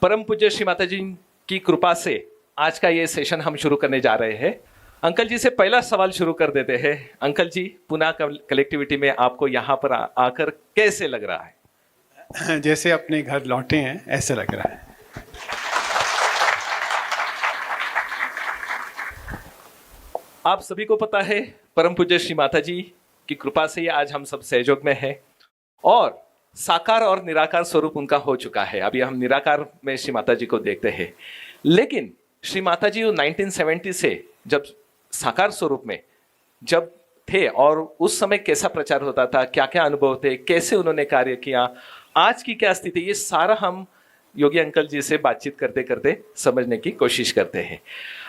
परम पूज्य श्री माता जी की कृपा से आज का ये सेशन हम शुरू करने जा रहे हैं। अंकल जी से पहला सवाल शुरू कर देते हैं। अंकल जी, पुनः कलेक्टिविटी में आपको यहाँ पर आकर कैसे लग रहा है? जैसे अपने घर लौटे हैं ऐसे लग रहा है। आप सभी को पता है, परम पूज्य श्री माता जी की कृपा से ही आज हम सब सहयोग में हैं और साकार और निराकार स्वरूप उनका हो चुका है। अभी हम निराकार में श्री माता जी को देखते हैं, लेकिन श्री माता जी 1970 से जब साकार स्वरूप में जब थे और उस समय कैसा प्रचार होता था, क्या क्या अनुभव थे, कैसे उन्होंने कार्य किया, आज की क्या स्थिति, ये सारा हम योगी अंकल जी से बातचीत करते करते समझने की कोशिश करते हैं।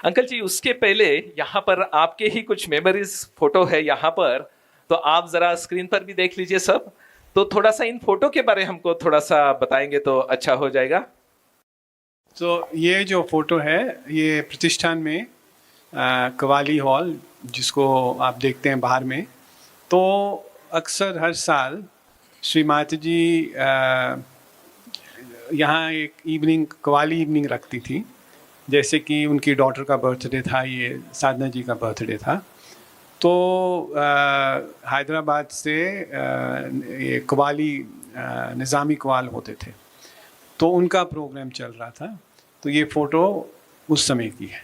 अंकल जी, उसके पहले यहाँ पर आपके ही कुछ मेमोरीज फोटो है यहाँ पर, तो आप जरा स्क्रीन पर भी देख लीजिए सब। तो थोड़ा सा इन फोटो के बारे हमको थोड़ा सा बताएंगे तो अच्छा हो जाएगा। तो ये जो फोटो है ये प्रतिष्ठान में कवाली हॉल जिसको आप देखते हैं बाहर में, तो अक्सर हर साल श्री माता जी यहाँ एक इवनिंग कवाली इवनिंग रखती थी। जैसे कि उनकी डॉटर का बर्थडे था, ये साधना जी का बर्थडे था, तो हैदराबाद से ये कवाली निज़ामी कवाल होते थे, तो उनका प्रोग्राम चल रहा था। तो ये फ़ोटो उस समय की है।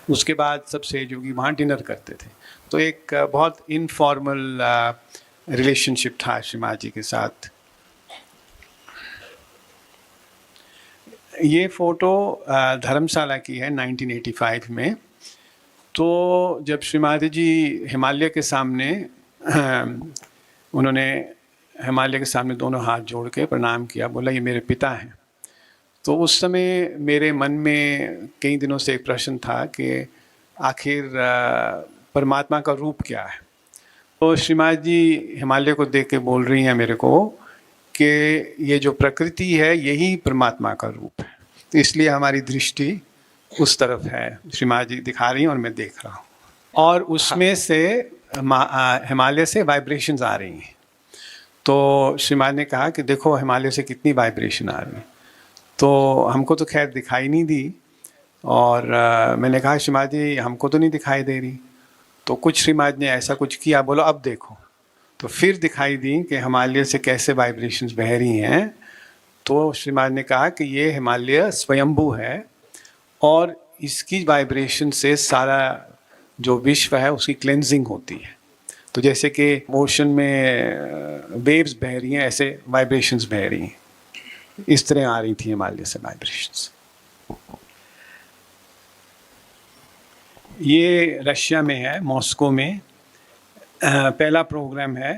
उसके बाद सब सहयोगी वहाँ डिनर करते थे, तो एक बहुत इनफॉर्मल रिलेशनशिप था श्री माँ जी के साथ। ये फ़ोटो धर्मशाला की है 1985 में। तो जब श्री माता जी हिमालय के सामने उन्होंने हिमालय के सामने दोनों हाथ जोड़ के प्रणाम किया, बोला ये मेरे पिता हैं। तो उस समय मेरे मन में कई दिनों से एक प्रश्न था कि आखिर परमात्मा का रूप क्या है। तो श्री माता जी हिमालय को देख के बोल रही हैं मेरे को कि ये जो प्रकृति है यही परमात्मा का रूप है, तो इसलिए हमारी दृष्टि उस तरफ है। श्री माँ जी दिखा रही हैं और मैं देख रहा हूँ, और उसमें से हिमालय से वाइब्रेशंस आ रही हैं। तो श्री माँ ने कहा कि देखो हिमालय से कितनी वाइब्रेशन आ रही है। तो हमको तो खैर दिखाई नहीं दी, और मैंने कहा श्री माँ जी हमको तो नहीं दिखाई दे रही। तो कुछ श्री माँ जी ने ऐसा कुछ किया, बोलो अब देखो। तो फिर दिखाई दी कि हिमालय से कैसे वाइब्रेशंस बह रही हैं। तो श्री माँ ने कहा कि ये हिमालय स्वयंभू है और इसकी वाइब्रेशन से सारा जो विश्व है उसकी क्लेंजिंग होती है। तो जैसे कि ओशन में वेव्स बह रही हैं, ऐसे वाइब्रेशंस बह रही हैं, इस तरह आ रही थी हिमालय से वाइब्रेशंस। ये रशिया में है, मॉस्को में पहला प्रोग्राम है।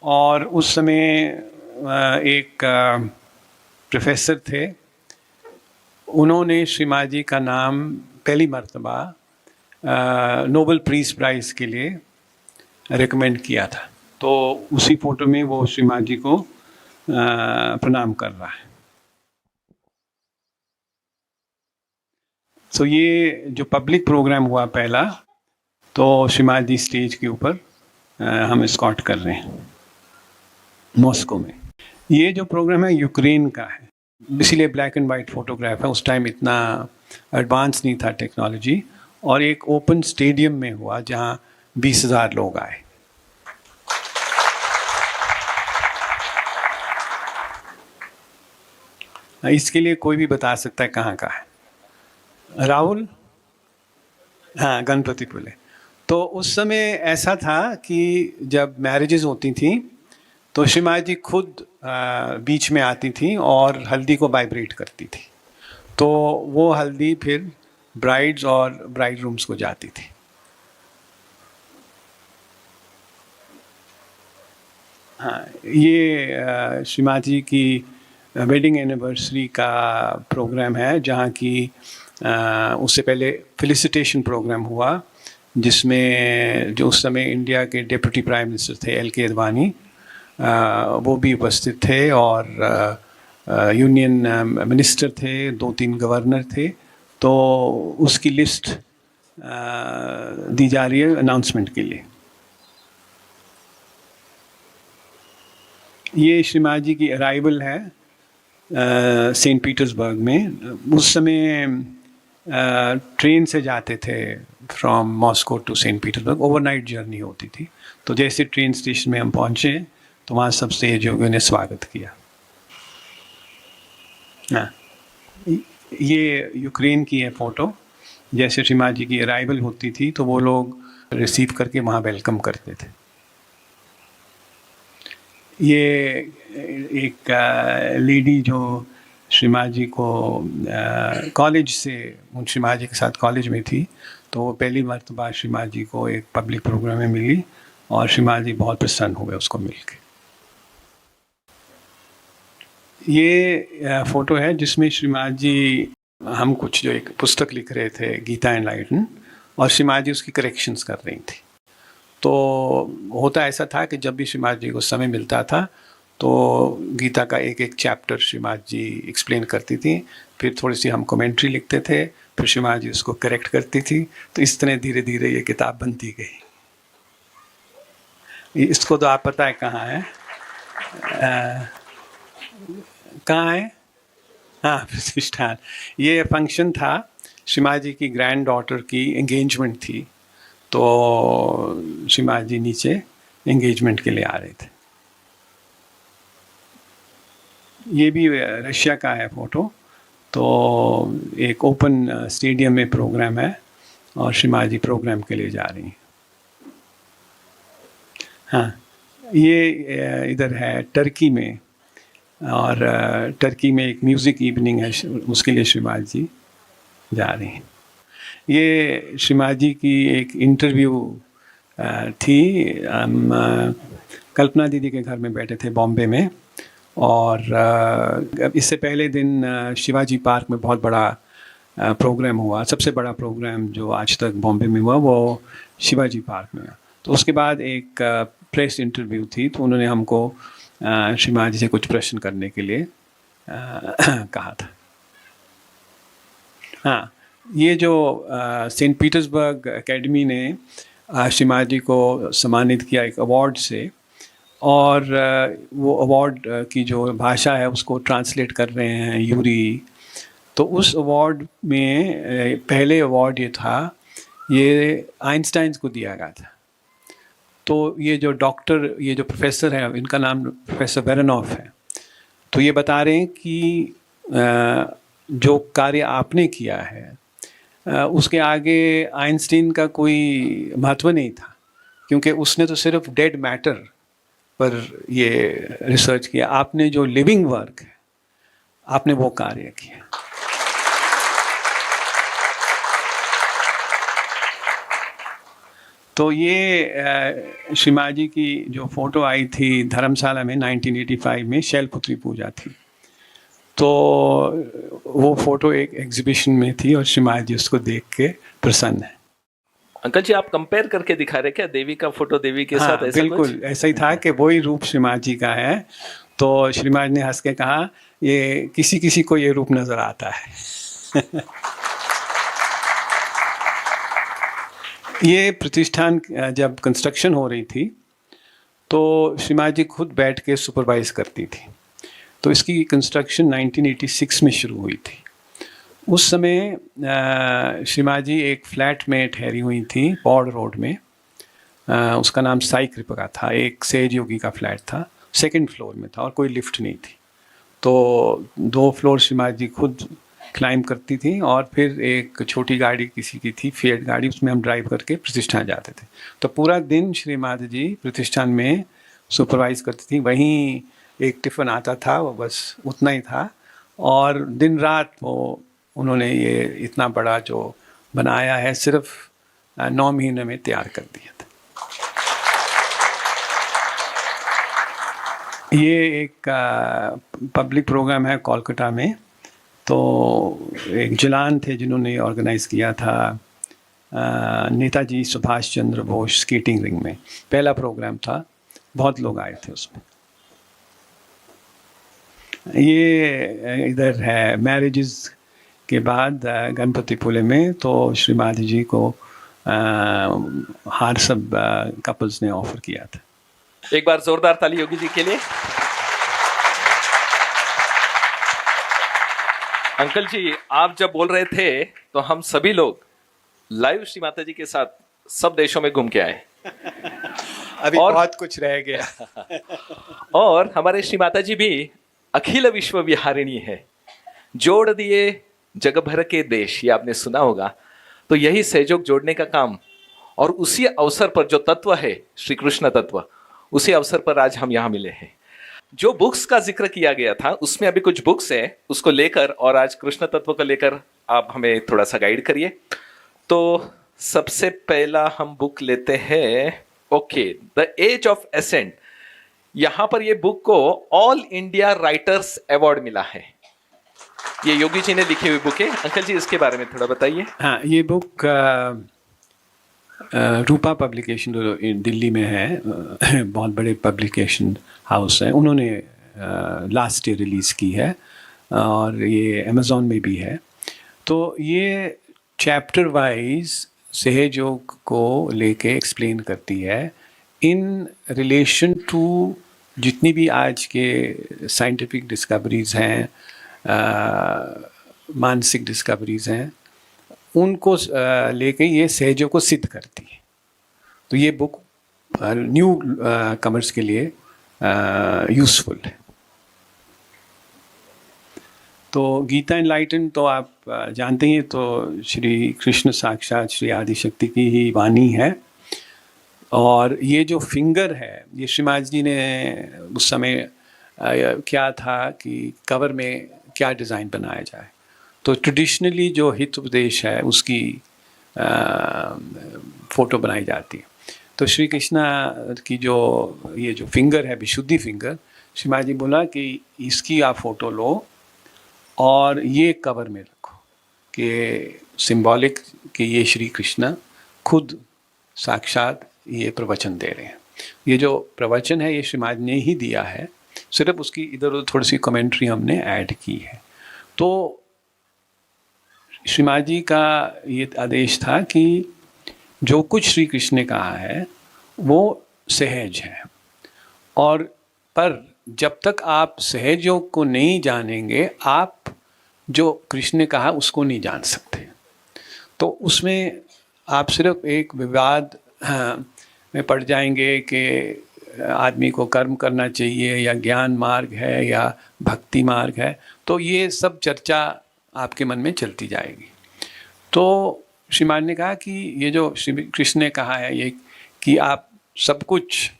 और उस समय एक प्रोफेसर थे, उन्होंने श्री माँ जी का नाम पहली मर्तबा नोबेल पीस प्राइज़ के लिए रिकमेंड किया था। तो उसी फोटो में वो श्री माँ जी को प्रणाम कर रहा है। तो ये जो पब्लिक प्रोग्राम हुआ पहला, तो श्री माँ जी स्टेज के ऊपर हम स्कॉट कर रहे हैं मॉस्को में। ये जो प्रोग्राम है यूक्रेन का है, इसीलिए ब्लैक एंड वाइट फोटोग्राफ है। उस टाइम इतना एडवांस नहीं था टेक्नोलॉजी, और एक ओपन स्टेडियम में हुआ जहां 20,000 लोग आए। इसके लिए कोई भी बता सकता है कहाँ का है। राहुल, हाँ, गणपतिपुले। तो उस समय ऐसा था कि जब मैरिजेस होती थी तो श्री माँ जी खुद बीच में आती थी और हल्दी को वाइब्रेट करती थी। तो वो हल्दी फिर ब्राइड्स और ब्राइड रूम्स को जाती थी। हाँ, ये श्री माँ जी की वेडिंग एनिवर्सरी का प्रोग्राम है, जहाँ की उससे पहले फेलिसिटेशन प्रोग्राम हुआ, जिसमें जो उस समय इंडिया के डिप्टी प्राइम मिनिस्टर थे एल.के. अडवाणी, वो भी उपस्थित थे, और यूनियन मिनिस्टर थे, 2-3 गवर्नर थे। तो उसकी लिस्ट दी जा रही है अनाउंसमेंट के लिए। ये श्री माँ जी की अराइवल है सेंट पीटर्सबर्ग में। उस समय ट्रेन से जाते थे from Moscow to Saint Petersburg, overnight journey होती थी। तो जैसे ट्रेन स्टेशन में हम पहुँचे तो वहाँ सब सहयोगियों ने स्वागत किया। हाँ, ये यूक्रेन की है फ़ोटो। जैसे श्रीमा जी की अराइवल होती थी तो वो लोग रिसीव करके वहाँ वेलकम करते थे। ये एक लेडी जो श्रीमा जी को कॉलेज से, श्रीमा जी के साथ कॉलेज में थी, तो वो पहली मर्तबा श्रीमा जी को एक पब्लिक प्रोग्राम में मिली और श्रीमा जी बहुत प्रसन्न हुए उसको मिलके। ये फ़ोटो है जिसमें श्रीमा जी, हम कुछ जो एक पुस्तक लिख रहे थे गीता एनलाइटन, और श्रीमा जी उसकी करेक्शंस कर रही थी। तो होता ऐसा था कि जब भी श्रीमा जी को समय मिलता था तो गीता का एक एक चैप्टर श्रीमा जी एक्सप्लेन करती थी, फिर थोड़ी सी हम कमेंट्री लिखते थे, फिर श्रीमा जी उसको करेक्ट करती थी। तो इस तरह धीरे धीरे ये किताब बनती गई। इसको तो आप पता है कहाँ है, कहाँ है? हाँ, प्रतिष्ठान। ये फंक्शन था, श्रीमा जी की ग्रैंड डॉटर की एंगेजमेंट थी, तो श्रीमा जी नीचे एंगेजमेंट के लिए आ रहे थे। ये भी रशिया का है फ़ोटो। तो एक ओपन स्टेडियम में प्रोग्राम है और श्रीमा जी प्रोग्राम के लिए जा रही हैं। हाँ, ये इधर है टर्की में, और टर्की में एक म्यूज़िक इवनिंग है, उसके लिए श्रीमा जी जा रही हैं। ये श्रीमा जी की एक इंटरव्यू थी। हम कल्पना दीदी के घर में बैठे थे बॉम्बे में, और इससे पहले दिन शिवाजी पार्क में बहुत बड़ा प्रोग्राम हुआ। सबसे बड़ा प्रोग्राम जो आज तक बॉम्बे में हुआ वो शिवाजी पार्क में हुआ। तो उसके बाद एक प्रेस इंटरव्यू थी, तो उन्होंने हमको श्रीमा जी से कुछ प्रश्न करने के लिए कहा था। हाँ, ये जो सेंट पीटर्सबर्ग एकेडमी ने श्रीमा जी को सम्मानित किया एक अवार्ड से, और वो अवार्ड की जो भाषा है उसको ट्रांसलेट कर रहे हैं यूरी। तो उस अवार्ड में पहले अवार्ड ये था, ये आइंस्टाइन को दिया गया था। तो ये जो डॉक्टर, ये जो प्रोफेसर है, इनका नाम प्रोफेसर वेरनॉफ है। तो ये बता रहे हैं कि जो कार्य आपने किया है उसके आगे आइंस्टीन का कोई महत्व नहीं था, क्योंकि उसने तो सिर्फ डेड मैटर पर ये रिसर्च किया। आपने जो लिविंग वर्क है, आपने वो कार्य किया। तो ये श्रीमा जी की जो फ़ोटो आई थी धर्मशाला में 1985 में, शैलपुत्री पूजा थी। तो वो फ़ोटो एक एग्जीबिशन में थी और श्रीमा जी उसको देख के प्रसन्न है। अंकल जी, आप कंपेयर करके दिखा रहे क्या देवी का फोटो देवी के साथ? ऐसा बिल्कुल कुछ? ऐसा ही था कि वही रूप श्रीमा जी का है। तो श्रीमा जी ने हंस के कहा, ये किसी किसी को ये रूप नज़र आता है। ये प्रतिष्ठान जब कंस्ट्रक्शन हो रही थी तो श्रीमा जी खुद बैठ के सुपरवाइज करती थी। तो इसकी कंस्ट्रक्शन 1986 में शुरू हुई थी। उस समय श्रीमा जी एक फ्लैट में ठहरी हुई थी पौड़ रोड में। उसका नाम साई कृपा था, एक सेज योगी का फ्लैट था, 2nd फ्लोर में था और कोई लिफ्ट नहीं थी। तो 2 फ्लोर श्रीमा जी खुद क्लाइंब करती थी, और फिर एक छोटी गाड़ी किसी की थी, फिएट गाड़ी, उसमें हम ड्राइव करके प्रतिष्ठान जाते थे। तो पूरा दिन श्रीमा जी प्रतिष्ठान में सुपरवाइज करती थी। वहीं एक टिफ़िन आता था, वो बस उतना ही था, और दिन रात वो उन्होंने ये इतना बड़ा जो बनाया है सिर्फ 9 महीने में तैयार कर दिया था। ये एक पब्लिक प्रोग्राम है कोलकाता में। तो एक जलान थे जिन्होंने ऑर्गेनाइज़ किया था नेताजी सुभाष चंद्र बोस स्केटिंग रिंग में। पहला प्रोग्राम था, बहुत लोग आए थे उसमें। ये इधर है मैरिजेस के बाद गणपतिपुले में, तो श्रीमा जी को हार सब कपल्स ने ऑफर किया था। एक बार जोरदार ताली योगी जी के लिए। अंकल जी, आप जब बोल रहे थे तो हम सभी लोग लाइव श्री माता जी के साथ सब देशों में घूम के आए अभी और- बहुत कुछ रह गया। और हमारे श्री माता जी भी अखिल विश्व विहारिणी है, जोड़ दिए जग भर के देश, ये आपने सुना होगा। तो यही सहयोग जोड़ने का काम, और उसी अवसर पर जो तत्व है श्री कृष्ण तत्व, उसी अवसर पर आज हम यहाँ मिले हैं। जो बुक्स का जिक्र किया गया था उसमें अभी कुछ बुक्स हैं, उसको लेकर और आज कृष्ण तत्व को लेकर आप हमें थोड़ा सा गाइड करिए। तो सबसे पहला हम बुक लेते हैं, okay, the age of ascent. यहां पर ये बुक को ऑल इंडिया राइटर्स अवार्ड मिला है। ये योगी जी ने लिखी हुई बुक है। अंकल जी, इसके बारे में थोड़ा बताइए। हाँ, ये बुक रूपा पब्लिकेशन जो दिल्ली में है, बहुत बड़े पब्लिकेशन हाउस है, उन्होंने लास्ट ईयर रिलीज़ की है और ये अमेज़ॉन में भी है। तो ये चैप्टर वाइज सहयोग को लेके एक्सप्लेन करती है इन रिलेशन टू जितनी भी आज के साइंटिफिक डिस्कवरीज हैं, मानसिक डिस्कवरीज हैं, उनको लेके ये सहयोग को सिद्ध करती है। तो ये बुक न्यू कमर्स के लिए यूज़फुल है। तो गीता एनलाइटन तो आप जानते ही हैं, तो श्री कृष्ण साक्षात श्री आदिशक्ति की ही वाणी है। और ये जो फिंगर है, ये श्रीमाज जी ने उस समय क्या था कि कवर में क्या डिज़ाइन बनाया जाए। तो ट्रेडिशनली जो हित उपदेश है उसकी फ़ोटो बनाई जाती है। तो श्री कृष्णा की जो ये जो फिंगर है, विशुद्धि फिंगर, श्रीमाज जी बोला कि इसकी आप फ़ोटो लो और ये कवर में रखो कि सिंबॉलिक कि ये श्री कृष्ण खुद साक्षात ये प्रवचन दे रहे हैं। ये जो प्रवचन है ये श्रीमाज ने ही दिया है, सिर्फ उसकी इधर उधर थोड़ी सी कमेंट्री हमने ऐड की है। तो श्रीमाज जी का ये आदेश था कि जो कुछ श्री कृष्ण ने कहा है वो सहज है, और पर जब तक आप सहयोग को नहीं जानेंगे आप जो कृष्ण ने कहा उसको नहीं जान सकते। तो उसमें आप सिर्फ एक विवाद में पड़ जाएंगे कि आदमी को कर्म करना चाहिए या ज्ञान मार्ग है या भक्ति मार्ग है, तो ये सब चर्चा आपके मन में चलती जाएगी। तो श्रीमान ने कहा कि ये जो श्री कृष्ण ने कहा है ये कि आप सब कुछ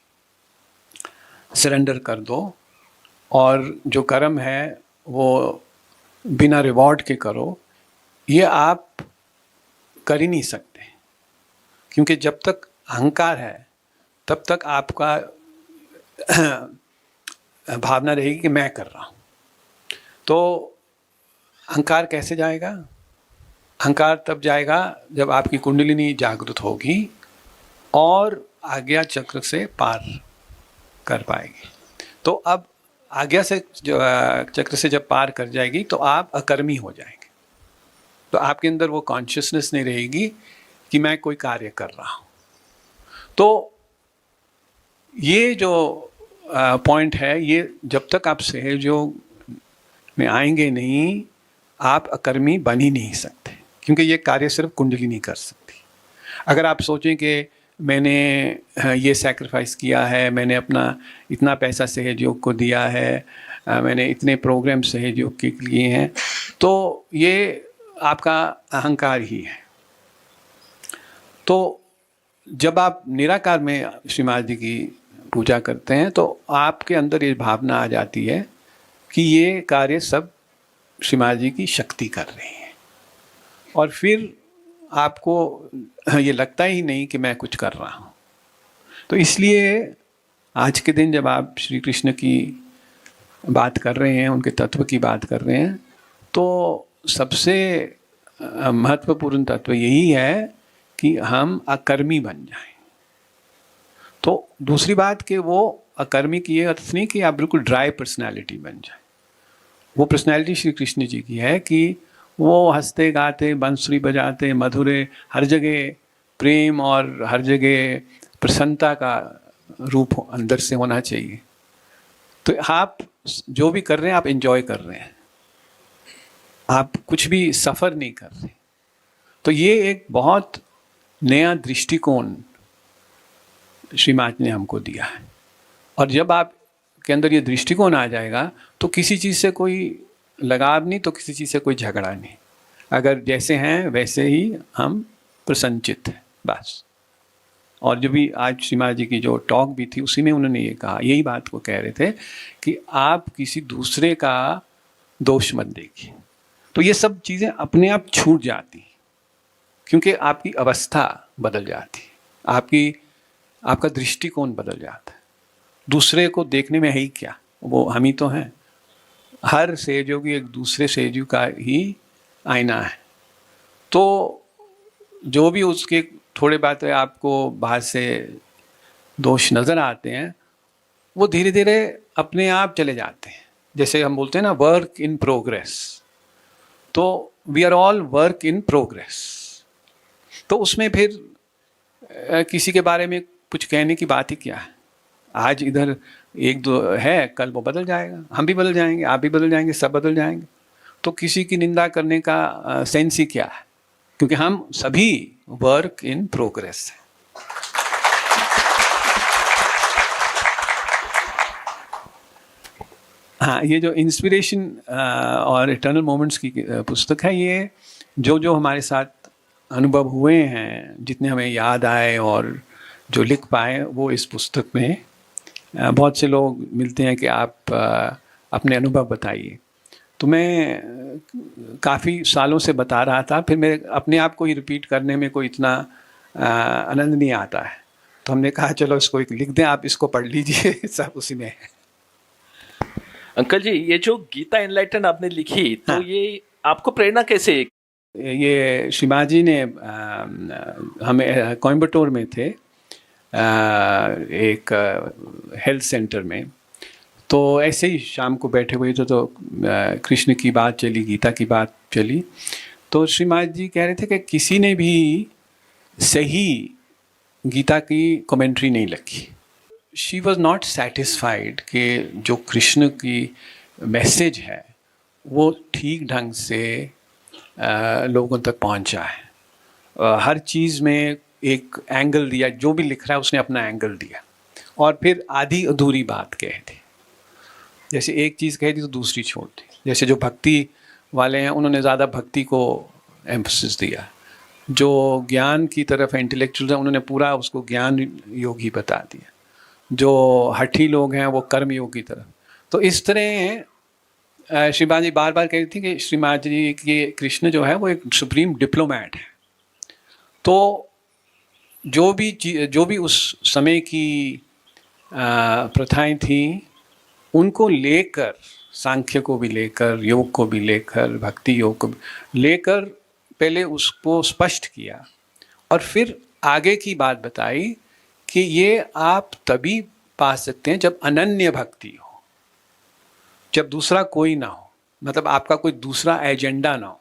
सरेंडर कर दो और जो कर्म है वो बिना रिवॉर्ड के करो, ये आप कर ही नहीं सकते, क्योंकि जब तक अहंकार है तब तक आपका भावना रहेगी कि मैं कर रहा हूँ। तो अहंकार कैसे जाएगा? अहंकार तब जाएगा जब आपकी कुंडलिनी जागृत होगी और आज्ञा चक्र से पार कर पाएगी। तो अब आज्ञा से चक्र से जब पार कर जाएगी तो आप अकर्मी हो जाएंगे। तो आपके अंदर वो कॉन्शियसनेस नहीं रहेगी कि मैं कोई कार्य कर रहा हूँ। तो ये जो पॉइंट है, ये जब तक आप सहयोग में आएंगे नहीं, आप अकर्मी बन ही नहीं सकते, क्योंकि ये कार्य सिर्फ कुंडली नहीं कर सकती। अगर आप सोचें कि मैंने ये सैक्रिफाइस किया है, मैंने अपना इतना पैसा सहयोग को दिया है, मैंने इतने प्रोग्राम सहयोग के लिए हैं, तो ये आपका अहंकार ही है। तो जब आप निराकार में श्रीमाज जी की पूजा करते हैं तो आपके अंदर ये भावना आ जाती है कि ये कार्य सब श्रीमाज जी की शक्ति कर रही है, और फिर आपको ये लगता ही नहीं कि मैं कुछ कर रहा हूँ। तो इसलिए आज के दिन जब आप श्री कृष्ण की बात कर रहे हैं, उनके तत्व की बात कर रहे हैं, तो सबसे महत्वपूर्ण तत्व यही है कि हम अकर्मी बन जाएं। तो दूसरी बात कि वो अकर्मी की ये अर्थ नहीं कि आप बिल्कुल ड्राई पर्सनैलिटी बन जाए। वो पर्सनैलिटी श्री कृष्ण जी की है कि वो हंसते गाते बांसुरी बजाते मधुरे, हर जगह प्रेम और हर जगह प्रसन्नता का रूप अंदर से होना चाहिए। तो आप जो भी कर रहे हैं आप एंजॉय कर रहे हैं, आप कुछ भी सफ़र नहीं कर रहे। तो ये एक बहुत नया दृष्टिकोण श्री माँ ने हमको दिया है। और जब आप के अंदर ये दृष्टिकोण आ जाएगा तो किसी चीज़ से कोई लगाव नहीं, तो किसी चीज़ से कोई झगड़ा नहीं। अगर जैसे हैं वैसे ही हम प्रसन्नचित्त हैं बस। और जो भी आज सीमा जी की जो टॉक भी थी उसी में उन्होंने ये कहा, यही बात को कह रहे थे कि आप किसी दूसरे का दोष मत देखिए। तो ये सब चीज़ें अपने आप छूट जाती क्योंकि आपकी अवस्था बदल जाती, आपका दृष्टिकोण बदल जाता है। दूसरे को देखने में है ही क्या, वो हम ही तो हैं। हर सहयोगी एक दूसरे सहयोगी का ही आईना है। तो जो भी उसके थोड़े बातें आपको बाहर से दोष नज़र आते हैं वो धीरे धीरे अपने आप चले जाते हैं। जैसे हम बोलते हैं ना, वर्क इन प्रोग्रेस। तो we are all work in progress. तो उसमें फिर किसी के बारे में कुछ कहने की बात ही क्या है। आज इधर एक दो है, कल वो बदल जाएगा, हम भी बदल जाएंगे, आप भी बदल जाएंगे, सब बदल जाएंगे। तो किसी की निंदा करने का सेंस ही क्या है, क्योंकि हम सभी वर्क इन प्रोग्रेस हैं। हाँ, ये जो इंस्पिरेशन और इटर्नल मोमेंट्स की पुस्तक है, ये जो हमारे साथ अनुभव हुए हैं, जितने हमें याद आए और जो लिख पाए, वो इस पुस्तक में बहुत से लोग मिलते हैं कि आप अपने अनुभव बताइए। तो मैं काफ़ी सालों से बता रहा था, फिर मैं अपने आप को ही रिपीट करने में कोई इतना आनंद नहीं आता है। तो हमने कहा चलो इसको एक लिख दें, आप इसको पढ़ लीजिए, सब उसी में है। अंकल जी, ये जो गीता एनलाइटन आपने लिखी, तो हाँ। ये आपको प्रेरणा कैसे? ये शिमा जी ने हमें कोयम्बटूर में थे एक हेल्थ सेंटर में, तो ऐसे ही शाम को बैठे हुए थे तो कृष्ण की बात चली, गीता की बात चली। तो श्रीमा जी कह रहे थे कि किसी ने भी सही गीता की कमेंट्री नहीं लिखी। शी वॉज नॉट सेटिस्फाइड कि जो कृष्ण की मैसेज है वो ठीक ढंग से लोगों तक पहुंचा है। हर चीज़ में एक एंगल दिया, जो भी लिख रहा है उसने अपना एंगल दिया, और फिर आधी अधूरी बात कह दी। जैसे एक चीज़ कह दी तो दूसरी छोड़ दी। जैसे जो भक्ति वाले हैं उन्होंने ज़्यादा भक्ति को एम्फसिस दिया, जो ज्ञान की तरफ इंटेलेक्चुअल है उन्होंने पूरा उसको ज्ञान योग ही बता दिया, जो हठी लोग हैं वो कर्म योग की तरफ। तो इस तरह श्रीमा जी बार बार कह रही थी कि श्रीमा जी की कृष्ण जो है वो एक सुप्रीम डिप्लोमैट है। तो जो भी उस समय की प्रथाएं थी उनको लेकर, सांख्य को भी लेकर, योग को भी लेकर, भक्ति योग को लेकर पहले उसको स्पष्ट किया और फिर आगे की बात बताई कि ये आप तभी पा सकते हैं जब अनन्य भक्ति हो, जब दूसरा कोई ना हो, मतलब आपका कोई दूसरा एजेंडा ना हो।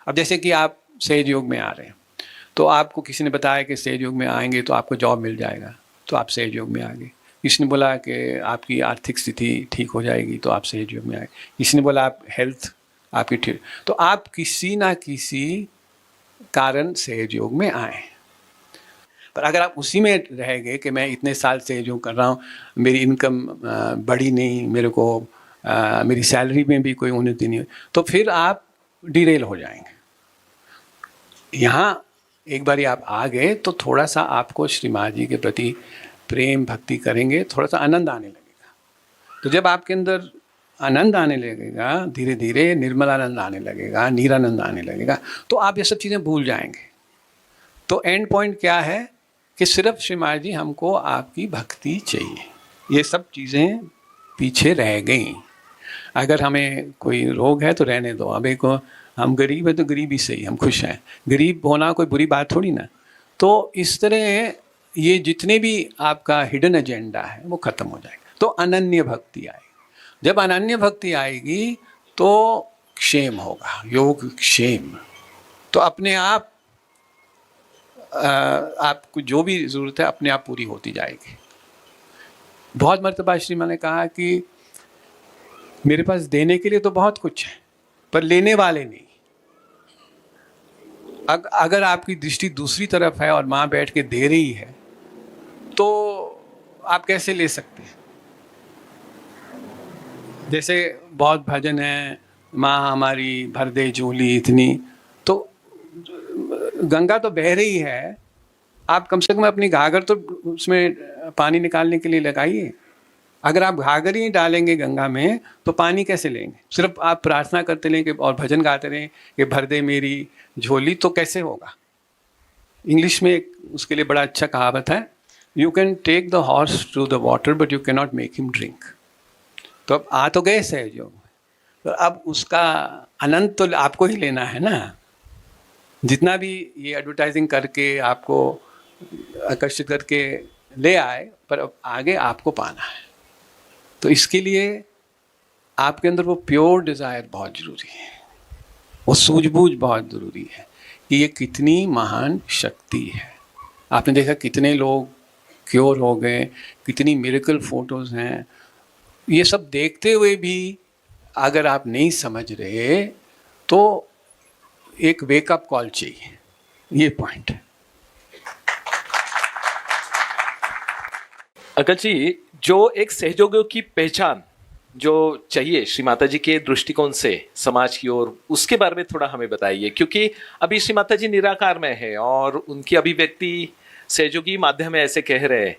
अब जैसे कि आप सहज योग में आ रहे हैं, तो आपको किसी ने बताया कि सहज योग में आएंगे तो आपको जॉब मिल जाएगा, तो आप सहज योग में आ गए। किसी ने बोला कि आपकी आर्थिक स्थिति ठीक हो जाएगी, तो आप सहज योग में आए। किसी ने बोला आप हेल्थ आपकी ठीक, तो आप किसी ना किसी कारण सहज योग में आए। पर अगर आप उसी में रह गए कि मैं इतने साल सहज योग कर रहा हूँ, मेरी इनकम बढ़ी नहीं, मेरे को मेरी सैलरी में भी कोई उन्नति नहीं हुई, तो फिर आप डिरेल हो जाएंगे। यहाँ एक बार आप आ गए तो थोड़ा सा आपको श्री माँ जी के प्रति प्रेम भक्ति करेंगे, थोड़ा सा आनंद आने लगेगा। तो जब आपके अंदर आनंद आने लगेगा, धीरे धीरे निर्मल आनंद आने लगेगा, निरानंद आने लगेगा, तो आप ये सब चीज़ें भूल जाएंगे। तो एंड पॉइंट क्या है कि सिर्फ श्री माँ जी हमको आपकी भक्ति चाहिए, ये सब चीज़ें पीछे रह गई। अगर हमें कोई रोग है तो रहने दो, अब एक हम गरीब है तो गरीबी से ही हम खुश हैं, गरीब होना कोई बुरी बात थोड़ी ना। तो इस तरह ये जितने भी आपका हिडन एजेंडा है वो खत्म हो जाएगा, तो अनन्य भक्ति आएगी। जब अनन्य भक्ति आएगी तो क्षेम होगा, योग क्षेम। तो अपने आप आपको जो भी ज़रूरत है अपने आप पूरी होती जाएगी। बहुत मर्तबा श्री माँ ने कहा कि मेरे पास देने के लिए तो बहुत कुछ है, पर लेने वाले नहीं। अगर आपकी दृष्टि दूसरी तरफ है और माँ बैठ के दे रही है तो आप कैसे ले सकते हैं? जैसे बहुत भजन है, माँ हमारी भर दे झोली इतनी, तो गंगा तो बह रही है, आप कम से कम अपनी घाघर तो उसमें पानी निकालने के लिए लगाइए। अगर आप घाघर ही डालेंगे गंगा में तो पानी कैसे लेंगे? सिर्फ आप प्रार्थना करते रहें और भजन गाते रहें कि भर दे मेरी झोली, तो कैसे होगा? इंग्लिश में एक उसके लिए बड़ा अच्छा कहावत है, you can take the horse to the water but you can not make him drink. तो अब आ तो गए सहयोग, तो अब उसका आनंद तो आपको ही लेना है ना। जितना भी ये एडवर्टाइजिंग करके आपको आकर्षित करके ले आए, पर अब आगे आपको पाना है। तो इसके लिए आपके अंदर वो प्योर डिज़ायर बहुत ज़रूरी है, वो सूझबूझ बहुत ज़रूरी है कि ये कितनी महान शक्ति है। आपने देखा कितने लोग क्योर हो गए, कितनी मिरेकल फोटोज़ हैं। ये सब देखते हुए भी अगर आप नहीं समझ रहे तो एक वेकअप कॉल चाहिए, ये पॉइंट है। अकल जी, जो एक सहयोगियों की पहचान जो चाहिए श्री माता जी के दृष्टिकोण से समाज की ओर, उसके बारे में थोड़ा हमें बताइए, क्योंकि अभी श्री माता जी निराकार में है और उनकी अभिव्यक्ति सहयोगी माध्यम में ऐसे कह रहे हैं,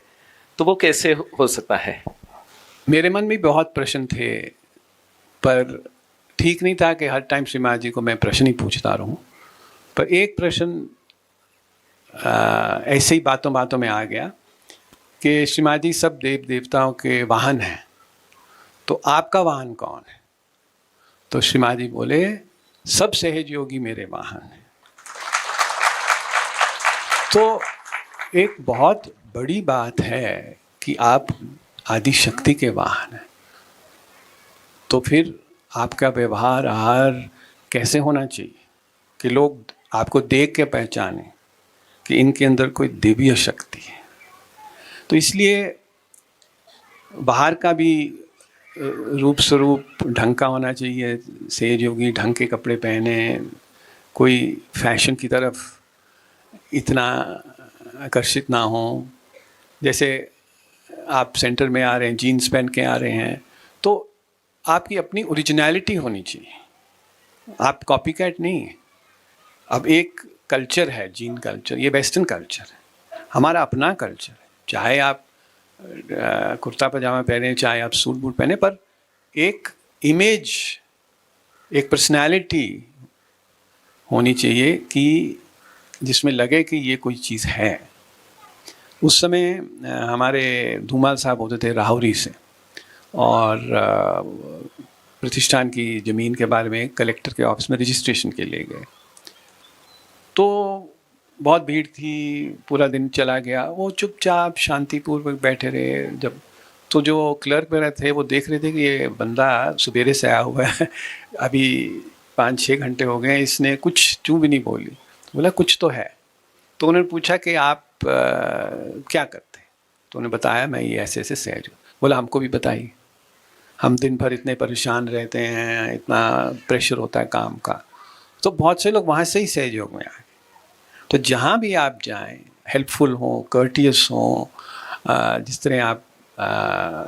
तो वो कैसे हो सकता है? मेरे मन में बहुत प्रश्न थे, पर ठीक नहीं था कि हर टाइम श्री माता जी को मैं प्रश्न ही पूछता रहूं। पर एक प्रश्न ऐसे ही बातों बातों में आ गया कि श्री माता जी सब देव देवताओं के वाहन हैं, तो आपका वाहन कौन है? तो श्री माता जी बोले, सब सहयोगी मेरे वाहन हैं। तो एक बहुत बड़ी बात है कि आप आदि शक्ति के वाहन हैं, तो फिर आपका व्यवहार आहार कैसे होना चाहिए कि लोग आपको देख के पहचाने कि इनके अंदर कोई दिव्य शक्ति है। तो इसलिए बाहर का भी रूप स्वरूप ढंग का होना चाहिए, सहयोगी ढंग के कपड़े पहने, कोई फैशन की तरफ इतना आकर्षित ना हो। जैसे आप सेंटर में आ रहे हैं, जीन्स पहन के आ रहे हैं, तो आपकी अपनी ओरिजिनलिटी होनी चाहिए, आप कॉपी कैट नहीं है। अब एक कल्चर है जीन कल्चर, ये वेस्टर्न कल्चर है, हमारा अपना कल्चर है। चाहे आप कुर्ता पजामा पहने, चाहे आप सूट बूट पहने, पर एक इमेज, एक पर्सनालिटी होनी चाहिए कि जिसमें लगे कि ये कोई चीज़ है। उस समय हमारे धूमाल साहब होते थे राहुरी से, और प्रतिष्ठान की ज़मीन के बारे में कलेक्टर के ऑफिस में रजिस्ट्रेशन के लिए गए। तो बहुत भीड़ थी, पूरा दिन चला गया, वो चुपचाप शांतिपूर्वक बैठे रहे। जब तो जो क्लर्क वगैरह थे वो देख रहे थे कि ये बंदा सवेरे से आया हुआ है, अभी 5-6 घंटे हो गए, इसने कुछ चूँ भी नहीं बोली। बोला कुछ तो है। तो उन्होंने पूछा कि आप क्या करते हैं? तो उन्होंने बताया मैं ये ऐसे ऐसे सहज हूँ। बोला हमको भी बताइए, हम दिन भर इतने परेशान रहते हैं, इतना प्रेशर होता है काम का। तो बहुत से लोग वहाँ से ही सहयोग में आए। तो जहाँ भी आप जाएं, हेल्पफुल हों, कर्टियस हों, जिस तरह आप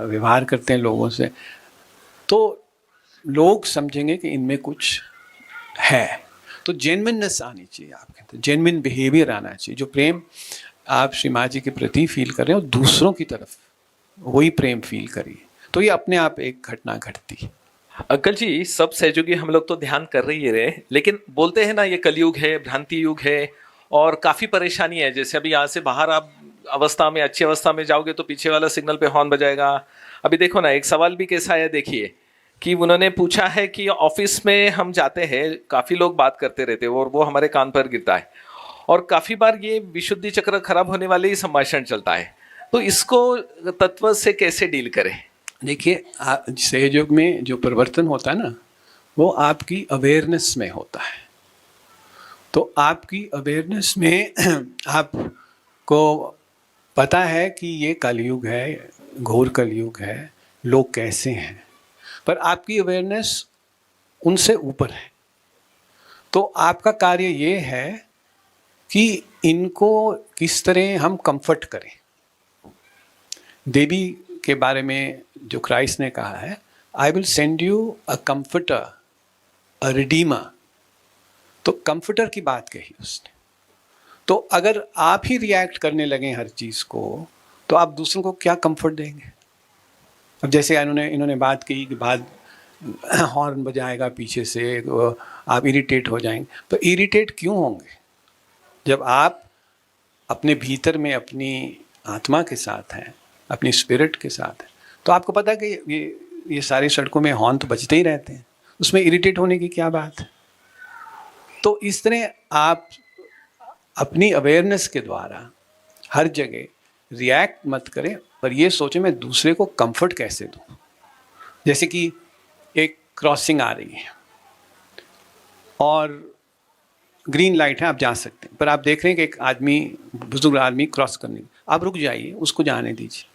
व्यवहार करते हैं लोगों से, तो लोग समझेंगे कि इनमें कुछ है। तो जेन्युइननेस आनी चाहिए आपके अंदर, जेन्युइन बिहेवियर आना चाहिए। जो प्रेम आप श्री माँ जी के प्रति फील कर रहे हैं और दूसरों की तरफ वही प्रेम फील करिए, तो ये अपने आप एक घटना घटती है। अंकल जी, सब सहयोगी हम लोग तो ध्यान कर रही रहे, लेकिन बोलते हैं ना ये कलयुग है, भ्रांति युग है और काफ़ी परेशानी है। जैसे अभी यहाँ से बाहर आप अवस्था में, अच्छी अवस्था में जाओगे तो पीछे वाला सिग्नल पे हॉर्न बजाएगा। अभी देखो ना, एक सवाल भी कैसा है देखिए, कि उन्होंने पूछा है कि ऑफिस में हम जाते हैं, काफ़ी लोग बात करते रहते हैं और वो हमारे कान पर गिरता है, और काफ़ी बार ये विशुद्धि चक्र खराब होने वाले ही संभाषण चलता है। तो इसको तत्व से कैसे डील करें? देखिए, सहयोग में जो परिवर्तन होता है ना, वो आपकी अवेयरनेस में होता है। तो आपकी अवेयरनेस में आपको पता है कि ये कलयुग है, घोर कलयुग है, लोग कैसे हैं, पर आपकी अवेयरनेस उनसे ऊपर है। तो आपका कार्य ये है कि इनको किस तरह हम कंफर्ट करें। देवी के बारे में जो क्राइस्ट ने कहा है, I will send you a comforter, a Redeemer. तो कंफर्टर की बात कही उसने। तो अगर आप ही रिएक्ट करने लगे हर चीज़ को, तो आप दूसरों को क्या कंफर्ट देंगे। अब जैसे इन्होंने बात की कि बाद हॉर्न बजाएगा पीछे से, तो आप इरिटेट हो जाएंगे। तो इरिटेट क्यों होंगे जब आप अपने भीतर में अपनी आत्मा के साथ हैं, अपनी स्पिरिट के साथ हैं। तो आपको पता है कि ये सारी सड़कों में हॉर्न तो बजते ही रहते हैं, उसमें इरिटेट होने की क्या बात है। तो इस तरह आप अपनी अवेयरनेस के द्वारा हर जगह रिएक्ट मत करें, पर ये सोचें मैं दूसरे को कंफर्ट कैसे दूं। जैसे कि एक क्रॉसिंग आ रही है और ग्रीन लाइट है, आप जा सकते हैं, पर आप देख रहे हैं कि एक आदमी, बुजुर्ग आदमी क्रॉस करने, आप रुक जाइए, उसको जाने दीजिए।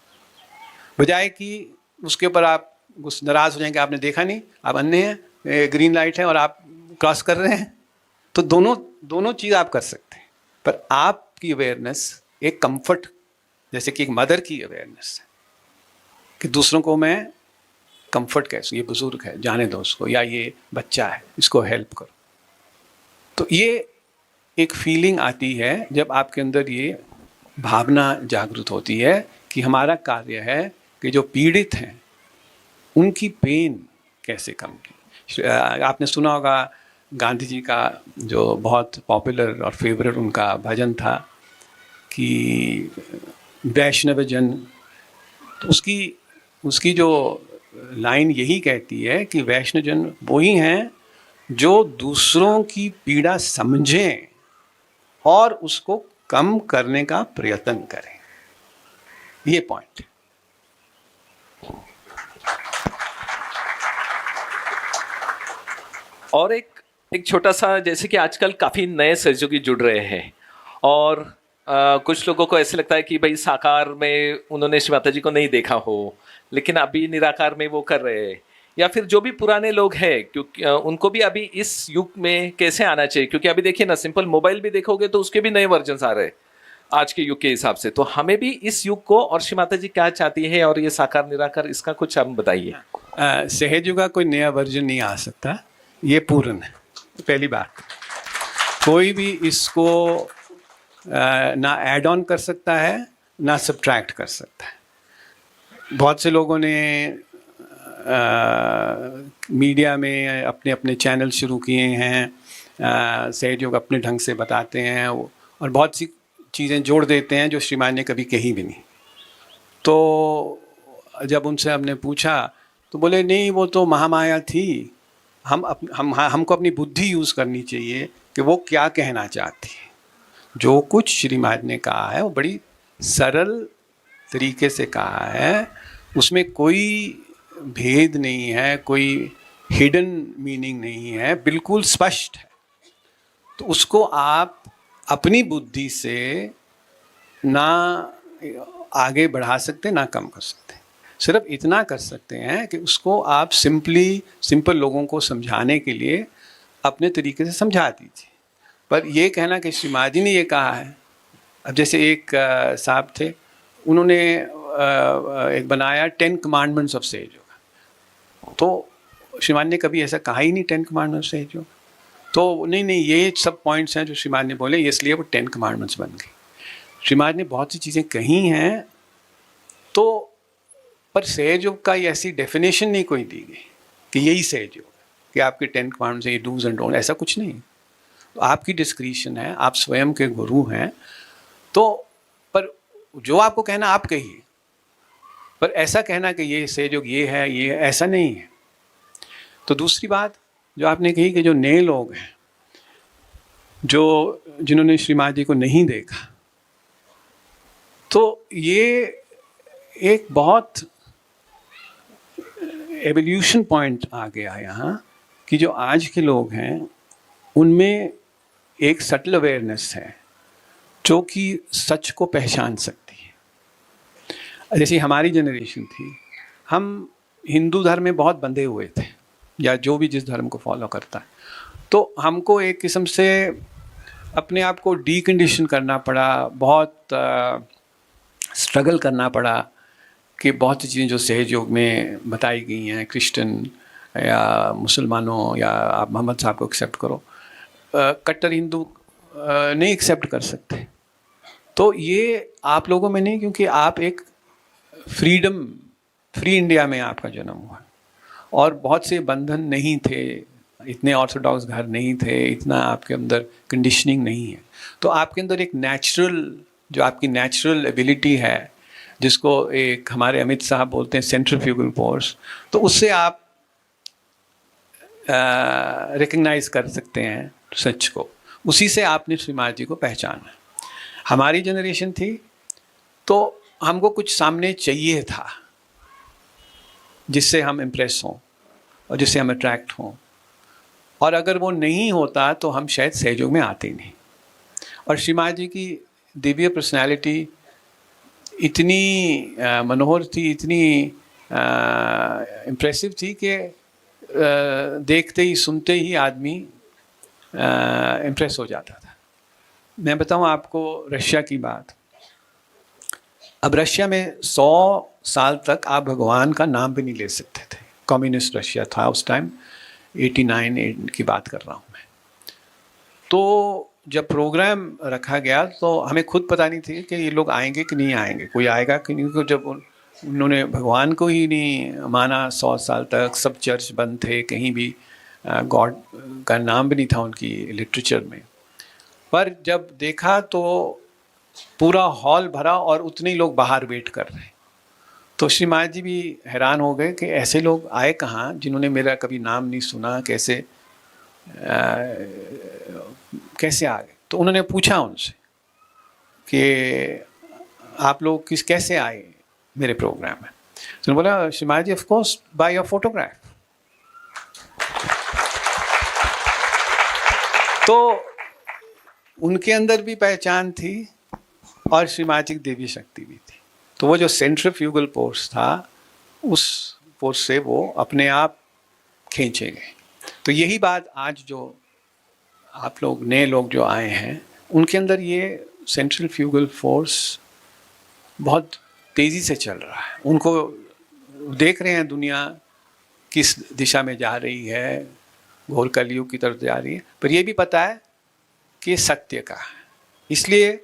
बजाय कि उसके ऊपर आप नाराज़ हो जाएंगे, आपने देखा नहीं, आप अन्य हैं, ग्रीन लाइट है और आप क्रॉस कर रहे हैं। तो दोनों चीज़ आप कर सकते हैं, पर आपकी अवेयरनेस एक कंफर्ट, जैसे कि एक मदर की अवेयरनेस है कि दूसरों को मैं कंफर्ट कैसे, ये बुजुर्ग है जाने दो उसको, या ये बच्चा है इसको हेल्प करो। तो ये एक फीलिंग आती है जब आपके अंदर ये भावना जागृत होती है कि हमारा कार्य है कि जो पीड़ित हैं उनकी पेन कैसे कम की। आपने सुना होगा गांधी जी का जो बहुत पॉपुलर और फेवरेट उनका भजन था कि वैष्णव जन। तो उसकी जो लाइन यही कहती है कि वैष्णव जन वही हैं जो दूसरों की पीड़ा समझें और उसको कम करने का प्रयत्न करें। ये पॉइंट। और एक छोटा सा, जैसे कि आजकल काफी नए सहयोगी जुड़ रहे हैं और कुछ लोगों को ऐसे लगता है कि भाई साकार में उन्होंने श्री माता जी को नहीं देखा हो, लेकिन अभी निराकार में वो कर रहे हैं, या फिर जो भी पुराने लोग हैं, क्योंकि उनको भी अभी इस युग में कैसे आना चाहिए। क्योंकि अभी देखिए ना, सिंपल मोबाइल भी देखोगे तो उसके भी नए वर्जन आ रहे हैं आज के युग के हिसाब से। तो हमें भी इस युग को, और श्री माता जी क्या चाहती है और ये साकार निराकार, इसका कुछ हम बताइए। सहज का कोई नया वर्जन नहीं आ सकता, ये पूर्ण है। पहली बात, कोई भी इसको ना ऐड ऑन कर सकता है ना सब्ट्रैक्ट कर सकता है। बहुत से लोगों ने मीडिया में अपने अपने चैनल शुरू किए हैं, सहयोग अपने ढंग से बताते हैं और बहुत सी चीज़ें जोड़ देते हैं जो श्रीमान ने कभी कही भी नहीं। तो जब उनसे हमने पूछा तो बोले नहीं, वो तो महामाया थी, हमको अपनी बुद्धि यूज़ करनी चाहिए कि वो क्या कहना चाहती है। जो कुछ श्रीमान ने कहा है वो बड़ी सरल तरीके से कहा है, उसमें कोई भेद नहीं है, कोई हिडन मीनिंग नहीं है, बिल्कुल स्पष्ट है। तो उसको आप अपनी बुद्धि से ना आगे बढ़ा सकते ना कम कर सकते, सिर्फ इतना कर सकते हैं कि उसको आप सिंपल लोगों को समझाने के लिए अपने तरीके से समझा दीजिए। पर ये कहना कि श्री माँ जी ने ये कहा है, अब जैसे एक साहब थे, उन्होंने एक बनाया 10 कमांडमेंट्स ऑफ सेज योगा। तो श्रीमान ने कभी ऐसा कहा ही नहीं 10 कमांडमेंट्स सेज योगा। तो नहीं ये सब पॉइंट्स हैं जो श्रीमान ने बोले, इसलिए वो 10 कमांडमेंट्स बन गई। श्रीमान ने बहुत सी चीज़ें कही हैं, तो पर सहयोग का ऐसी डेफिनेशन नहीं कोई दी गई कि यही सहयोग कि आपके 10 कमांडमेंट्स ये डूज एंड डोंट, ऐसा कुछ नहीं। तो आपकी डिस्क्रिशन है, आप स्वयं के गुरु हैं, तो पर जो आपको कहना आप कहिए, पर ऐसा कहना कि ये सहयोग ये है ये ऐसा नहीं है। तो दूसरी बात जो आपने कही कि जो नए लोग हैं, जिन्होंने श्री माँ जी को नहीं देखा, तो ये एक बहुत एवोल्यूशन पॉइंट आ गया यहाँ कि जो आज के लोग हैं उनमें एक सटल अवेयरनेस है जो कि सच को पहचान सकती है। जैसे हमारी जनरेशन थी, हम हिंदू धर्म में बहुत बंधे हुए थे, या जो भी जिस धर्म को फॉलो करता है, तो हमको एक किस्म से अपने आप को डीकंडीशन करना पड़ा, बहुत स्ट्रगल करना पड़ा कि बहुत सी चीज़ें जो सहज योग में बताई गई हैं, क्रिश्चियन या मुसलमानों या आप मोहम्मद साहब को एक्सेप्ट करो, कट्टर हिंदू नहीं एक्सेप्ट कर सकते। तो ये आप लोगों में नहीं, क्योंकि आप एक फ्री इंडिया में आपका जन्म हुआ और बहुत से बंधन नहीं थे, इतने ऑर्थोडॉक्स घर नहीं थे, इतना आपके अंदर कंडीशनिंग नहीं है। तो आपके अंदर एक नेचुरल, जो आपकी नेचुरल एबिलिटी है, जिसको एक हमारे अमित साहब बोलते हैं सेंट्रीफ्यूगल फोर्स, तो उससे आप रिकग्नाइज कर सकते हैं सच को। उसी से आपने श्री महाराज जी को पहचाना। हमारी जनरेशन थी तो हमको कुछ सामने चाहिए था जिससे हम इम्प्रेस हों और जिससे हम अट्रैक्ट हों, और अगर वो नहीं होता तो हम शायद सहयोग में आते ही नहीं। और श्री महाराज जी की दिव्य पर्सनालिटी इतनी मनोहर थी, इतनी इम्प्रेसिव थी कि देखते ही सुनते ही आदमी इम्प्रेस हो जाता था। मैं बताऊं आपको रशिया की बात। अब रशिया में 100 साल तक आप भगवान का नाम भी नहीं ले सकते थे। कम्युनिस्ट रशिया था उस टाइम, 89 की बात कर रहा हूँ मैं। तो जब प्रोग्राम रखा गया तो हमें खुद पता नहीं थी कि ये लोग आएंगे कि नहीं आएंगे, कोई आएगा कि नहीं। क्योंकि जब उन्होंने भगवान को ही नहीं माना 100 साल तक, सब चर्च बंद थे, कहीं भी गॉड का नाम भी नहीं था उनकी लिटरेचर में। पर जब देखा तो पूरा हॉल भरा और उतने ही लोग बाहर वेट कर रहे हैं। तो श्री महाराज जी भी हैरान हो गए कि ऐसे लोग आए कहाँ जिन्होंने मेरा कभी नाम नहीं सुना, कैसे आ गए। तो उन्होंने पूछा उनसे कि आप लोग कैसे आए मेरे प्रोग्राम में। तो उन्होंने बोला, Shri Maharaj ji of course by your photograph. तो उनके अंदर भी पहचान थी और श्री महाराज जी की देवी शक्ति भी थी। तो वो जो सेंट्रीफ्यूगल फोर्स था, उस फोर्स से वो अपने आप खींचे गए। तो यही बात आज जो आप लोग नए लोग जो आए हैं, उनके अंदर ये सेंट्रीफ्यूगल फोर्स बहुत तेज़ी से चल रहा है। उनको देख रहे हैं दुनिया किस दिशा में जा रही है, घोर कलयुग की तरफ जा रही है, पर ये भी पता है कि सत्य का है। इसलिए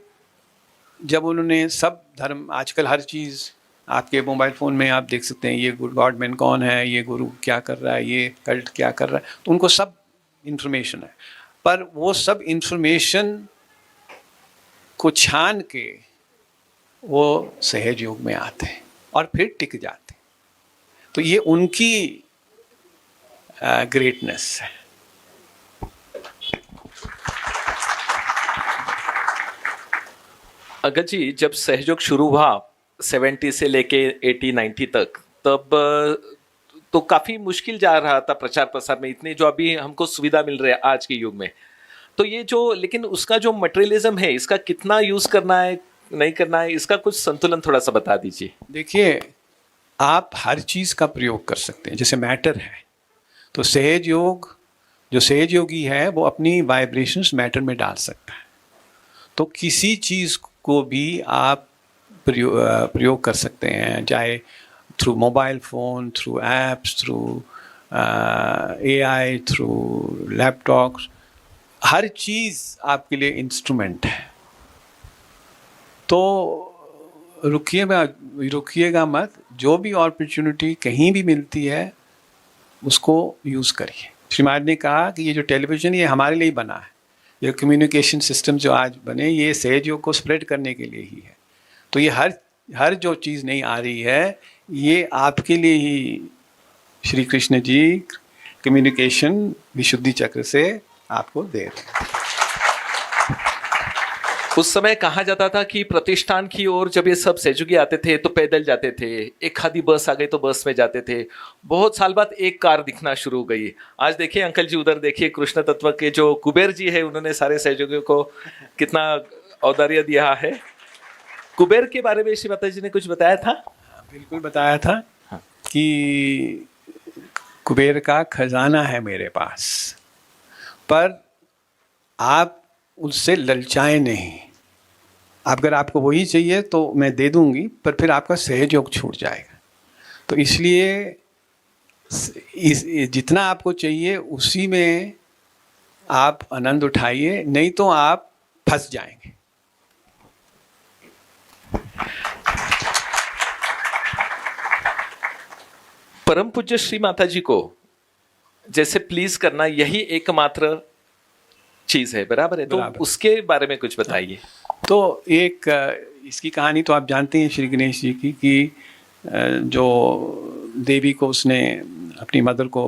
जब उन्होंने सब धर्म, आजकल हर चीज़ आपके मोबाइल फ़ोन में आप देख सकते हैं, ये गॉड मैन कौन है, ये गुरु क्या कर रहा है, ये कल्ट क्या कर रहा है, तो उनको सब इन्फॉर्मेशन है। पर वो सब इन्फॉर्मेशन को छान के वो सहज योग में आते हैं और फिर टिक जाते हैं। तो ये उनकी ग्रेटनेस है। अगत जी, जब सहयोग शुरू हुआ 70 से लेके 80-90 तक, तब तो काफी मुश्किल जा रहा था प्रचार प्रसार में, इतनी जो अभी हमको सुविधा मिल रही है आज के युग में। तो ये जो, लेकिन उसका जो मटेरियलिज्म है, इसका कितना यूज करना है, नहीं करना है, इसका कुछ संतुलन थोड़ा सा बता दीजिए। देखिए, आप हर चीज़ का प्रयोग कर सकते हैं। जैसे मैटर है, तो सहज योग, जो सहज योगी है वो अपनी वाइब्रेशंस मैटर में डाल सकता है। तो किसी चीज़ को भी आप प्रयोग कर सकते हैं, चाहे through mobile phone, through apps, through AI, through laptops. हर चीज़ आपके लिए इंस्ट्रूमेंट है। तो रुकिएगा मत। जो भी अपॉर्चुनिटी कहीं भी मिलती है उसको यूज़ करिए। श्री महाराज ने कहा कि ये जो टेलीविज़न, ये हमारे लिए बना है। ये कम्युनिकेशन सिस्टम जो आज बने, ये सहज योग को स्प्रेड करने के लिए ही है। तो ये हर जो चीज़ नहीं आ रही है, ये आपके लिए ही श्री कृष्ण जी कम्युनिकेशन विशुद्धि चक्र से आपको दे रहे हैं। उस समय कहा जाता था कि प्रतिष्ठान की ओर जब ये सब सहयोगी आते थे तो पैदल जाते थे, एक आधी बस आ गई तो बस में जाते थे। बहुत साल बाद एक कार दिखना शुरू हो गई। आज देखिए अंकल जी, उधर देखिए, कृष्ण तत्व के जो कुबेर जी है, उन्होंने सारे सहयोगियों को कितना औदार्य दिया है। कुबेर के बारे में श्री माता जी ने कुछ बताया था? बिल्कुल बताया था कि कुबेर का खजाना है मेरे पास, पर आप उससे ललचाएं नहीं। अगर आपको वही चाहिए तो मैं दे दूंगी, पर फिर आपका सहयोग छूट जाएगा। तो इसलिए जितना आपको चाहिए उसी में आप आनंद उठाइए, नहीं तो आप फंस जाएंगे। परम पूज्य श्री माता जी को जैसे प्लीज करना यही एकमात्र चीज है, बराबर है? तो बराबर। उसके बारे में कुछ बताइए। तो एक इसकी कहानी तो आप जानते हैं श्री गणेश जी की, कि जो देवी को उसने अपनी मदर को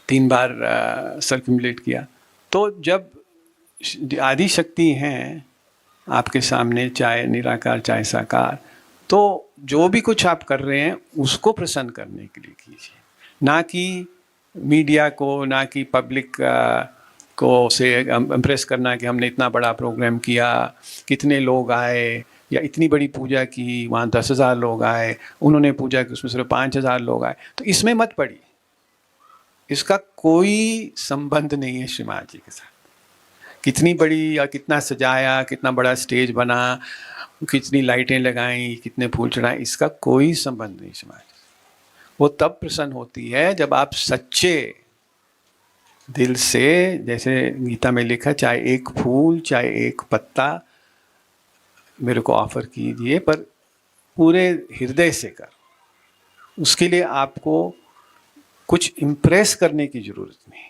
3 बार सर्कुमुलेट किया। तो जब आदि शक्ति हैं आपके सामने, चाहे निराकार चाहे साकार, तो जो भी कुछ आप कर रहे हैं उसको प्रसन्न करने के लिए कीजिए, ना कि मीडिया को, ना कि पब्लिक को से इम्प्रेस करना कि हमने इतना बड़ा प्रोग्राम किया, कितने लोग आए, या इतनी बड़ी पूजा की, वहाँ 10,000 लोग आए, उन्होंने पूजा की उसमें सिर्फ 5,000 लोग आए। तो इसमें मत पड़िए, इसका कोई संबंध नहीं है श्री माता जी के साथ। कितनी बड़ी, या कितना सजाया, कितना बड़ा स्टेज बना, कितनी लाइटें लगाई, कितने फूल चढ़ाए, इसका कोई संबंध नहीं श्री माता जी। वो तब प्रसन्न होती है जब आप सच्चे दिल से, जैसे गीता में लिखा, चाहे एक फूल चाहे एक पत्ता मेरे को ऑफर कीजिए, पर पूरे हृदय से कर। उसके लिए आपको कुछ इम्प्रेस करने की जरूरत नहीं,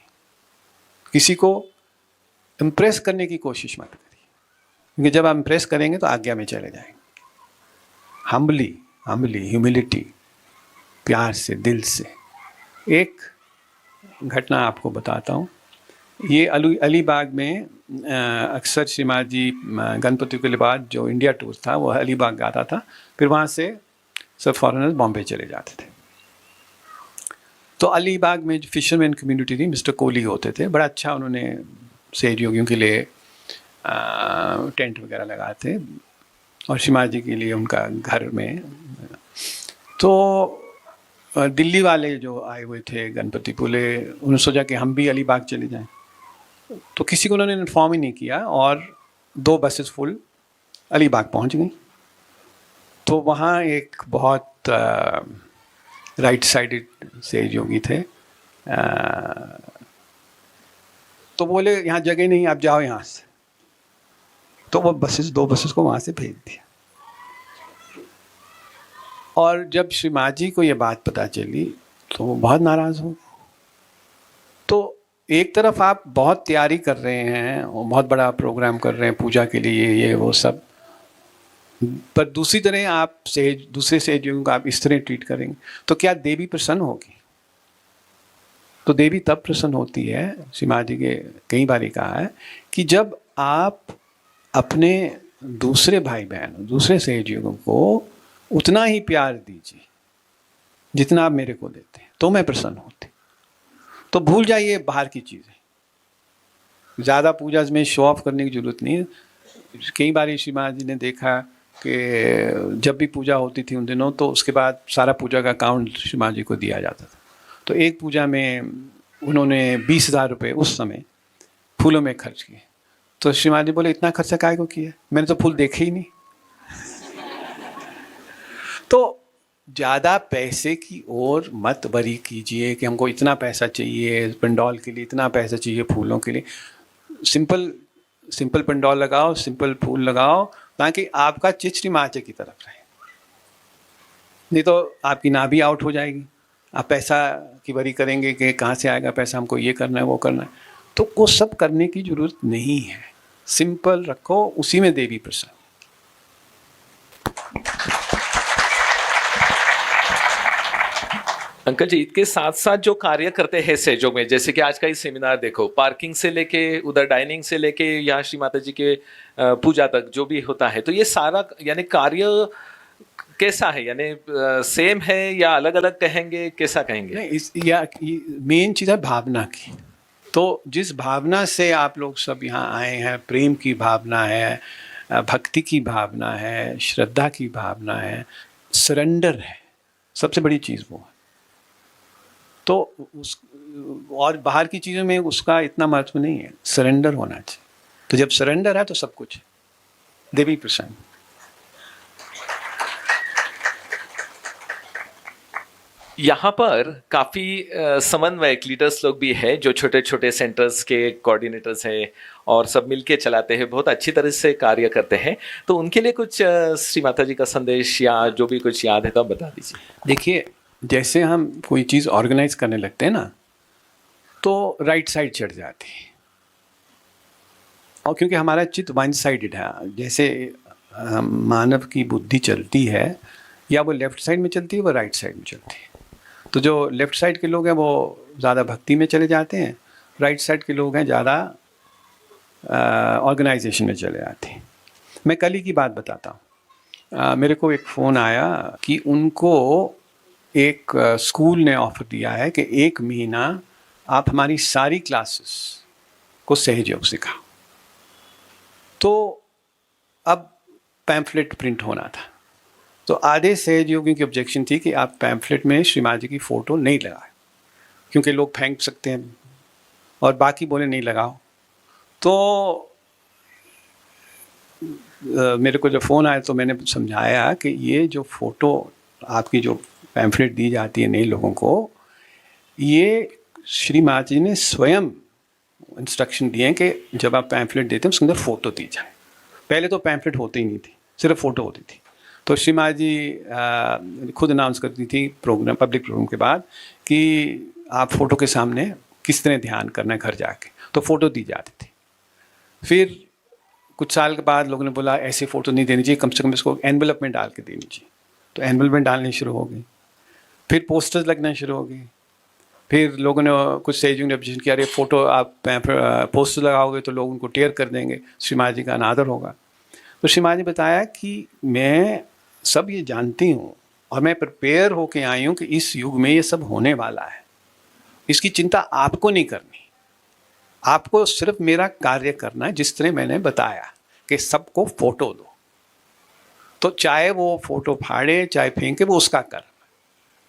किसी को इम्प्रेस करने की कोशिश मत करिए, क्योंकि जब आप इम्प्रेस करेंगे तो आज्ञा में चले जाएंगे। हम्बली ह्यूमिलिटी, प्यार से, दिल से। एक घटना आपको बताता हूँ। ये अलीबाग में अक्सर श्री माता जी गणपति के बाद जो इंडिया टूर था वो अलीबाग आता था, फिर वहाँ से सब फॉरेनर्स बॉम्बे चले जाते थे। तो अलीबाग में जो फिशरमैन कम्युनिटी थी, मिस्टर कोहली होते थे, बड़ा अच्छा उन्होंने सहयोगियों के लिए टेंट वगैरह लगाए थे, और श्री माता जी के लिए उनका घर में। तो दिल्ली वाले जो आए हुए थे गणपति पुले, उन्होंने सोचा कि हम भी अलीबाग चले जाएं, तो किसी को उन्होंने इन्फॉर्म ही नहीं किया, और 2 बसेस फुल अलीबाग पहुंच गई। तो वहाँ एक बहुत राइट साइडेड सहयोगी थे, तो बोले यहाँ जगह नहीं, आप जाओ यहाँ से। तो वो 2 बसेस को वहाँ से भेज दिया। और जब श्री माता जी को ये बात पता चली तो वो बहुत नाराज़ हो। तो एक तरफ आप बहुत तैयारी कर रहे हैं और बहुत बड़ा प्रोग्राम कर रहे हैं पूजा के लिए, ये वो सब, पर दूसरी तरह आप दूसरे सहयोगियों को आप इस तरह ट्रीट करेंगे तो क्या देवी प्रसन्न होगी? तो देवी तब प्रसन्न होती है, श्री माता जी के कई बार कहा है, कि जब आप अपने दूसरे भाई बहन, दूसरे सहयोगियों को उतना ही प्यार दीजिए जितना आप मेरे को देते हैं, तो मैं प्रसन्न होती। तो भूल जाइए बाहर की चीज़ें, ज़्यादा पूजा में शो ऑफ करने की जरूरत नहीं है। कई बार श्री माता जी ने देखा कि जब भी पूजा होती थी उन दिनों, तो उसके बाद सारा पूजा का अकाउंट श्री माता जी को दिया जाता था। तो एक पूजा में उन्होंने 20,000 रुपये उस समय फूलों में खर्च किए। तो श्री माता जी बोले, इतना खर्चा काहे को किया, मैंने तो फूल देखे ही नहीं। तो ज़्यादा पैसे की ओर मत वरी कीजिए कि हमको इतना पैसा चाहिए पंडॉल के लिए, इतना पैसा चाहिए फूलों के लिए। सिंपल पंडॉल लगाओ, सिंपल फूल लगाओ, ताकि आपका चित श्री माता की तरफ रहे। नहीं तो आपकी नाभि आउट हो जाएगी। आप पैसा की वरी करेंगे कि कहाँ से आएगा पैसा, हमको ये करना है वो करना है, तो वो सब करने की जरूरत नहीं है। सिंपल रखो, उसी में देवी प्रसन्न। अंकल जी, इसके साथ साथ जो कार्य करते हैं सहयोग में, जैसे कि आज का ही सेमिनार देखो, पार्किंग से लेके उधर डाइनिंग से लेके यहाँ श्री माता जी के पूजा तक जो भी होता है, तो ये सारा यानी कार्य कैसा है? यानी सेम है या अलग अलग कहेंगे, कैसा कहेंगे? नहीं, मेन चीज़ है भावना की। तो जिस भावना से आप लोग सब यहाँ आए हैं, प्रेम की भावना है, भक्ति की भावना है, श्रद्धा की भावना है, सरेंडर है, सबसे बड़ी चीज़ वो है। तो और बाहर की चीज़ों में उसका इतना महत्व नहीं है, सरेंडर होना चाहिए। तो जब सरेंडर है तो सब कुछ है। देवी प्रसन्न। यहाँ पर काफी समन्वयक लीडर्स लोग भी हैं जो छोटे छोटे सेंटर्स के कोऑर्डिनेटर्स हैं और सब मिलके चलाते हैं, बहुत अच्छी तरह से कार्य करते हैं। तो उनके लिए कुछ श्री माता जी का संदेश या जो भी कुछ याद है तो आप बता दीजिए। देखिए, जैसे हम कोई चीज़ ऑर्गेनाइज करने लगते हैं ना, तो राइट साइड चढ़ जाती है, और क्योंकि हमारा चित्त वन साइडेड है, जैसे मानव की बुद्धि चलती है, या वो लेफ्ट साइड में चलती है वो राइट साइड में चलती है। तो जो लेफ्ट साइड के लोग हैं वो ज़्यादा भक्ति में चले जाते हैं, राइट साइड के लोग हैं ज़्यादा ऑर्गेनाइजेशन में चले जाते हैं। मैं कल ही की बात बताता हूँ। मेरे को एक फ़ोन आया कि उनको एक स्कूल ने ऑफ़र दिया है कि 1 महीना आप हमारी सारी क्लासेस को सहयोग सिखाओ। तो अब पैम्फलेट प्रिंट होना था, तो आधे सहयोगियों की ऑब्जेक्शन थी कि आप पैम्फलेट में श्री माँ जी की फ़ोटो नहीं लगाएं, क्योंकि लोग फेंक सकते हैं, और बाकी बोले नहीं लगाओ। तो मेरे को जब फ़ोन आया तो मैंने समझाया कि ये जो फ़ोटो आपकी जो पैम्फलेट दी जाती है नए लोगों को, ये श्री माँ जी ने स्वयं इंस्ट्रक्शन दिए हैं कि जब आप पैम्फलेट देते हैं उसके अंदर फ़ोटो दी जाए। पहले तो पैम्फलेट होती ही नहीं थी, सिर्फ फ़ोटो होती थी। तो श्री माँ जी खुद अनाउंस करती थी प्रोग्राम, पब्लिक प्रोग्राम के बाद, कि आप फ़ोटो के सामने किस तरह ध्यान करना है घर जाके, तो फ़ोटो दी जाती थी। फिर कुछ साल के बाद लोगों ने बोला ऐसे फ़ोटो नहीं देनी चाहिए, कम से कम इसको एनवेलप में डाल के देनी चाहिए। तो एनवेलप में डालनी शुरू हो गई, फिर पोस्टर्स लगना शुरू हो गई। फिर लोगों ने कुछ सहयोगियों ने ऑब्जेक्शन किया, अरे फ़ोटो आप पोस्टर लगाओगे तो लोग उनको टेयर कर देंगे, श्री माँ जी का अनादर होगा। तो श्री माँ जी बताया कि मैं सब ये जानती हूँ और मैं प्रिपेयर होके आई हूँ कि इस युग में ये सब होने वाला है, इसकी चिंता आपको नहीं करनी, आपको सिर्फ मेरा कार्य करना है जिस तरह मैंने बताया कि सबको फ़ोटो दो। तो चाहे वो फ़ोटो फाड़े चाहे फेंके, वो उसका कर्म है,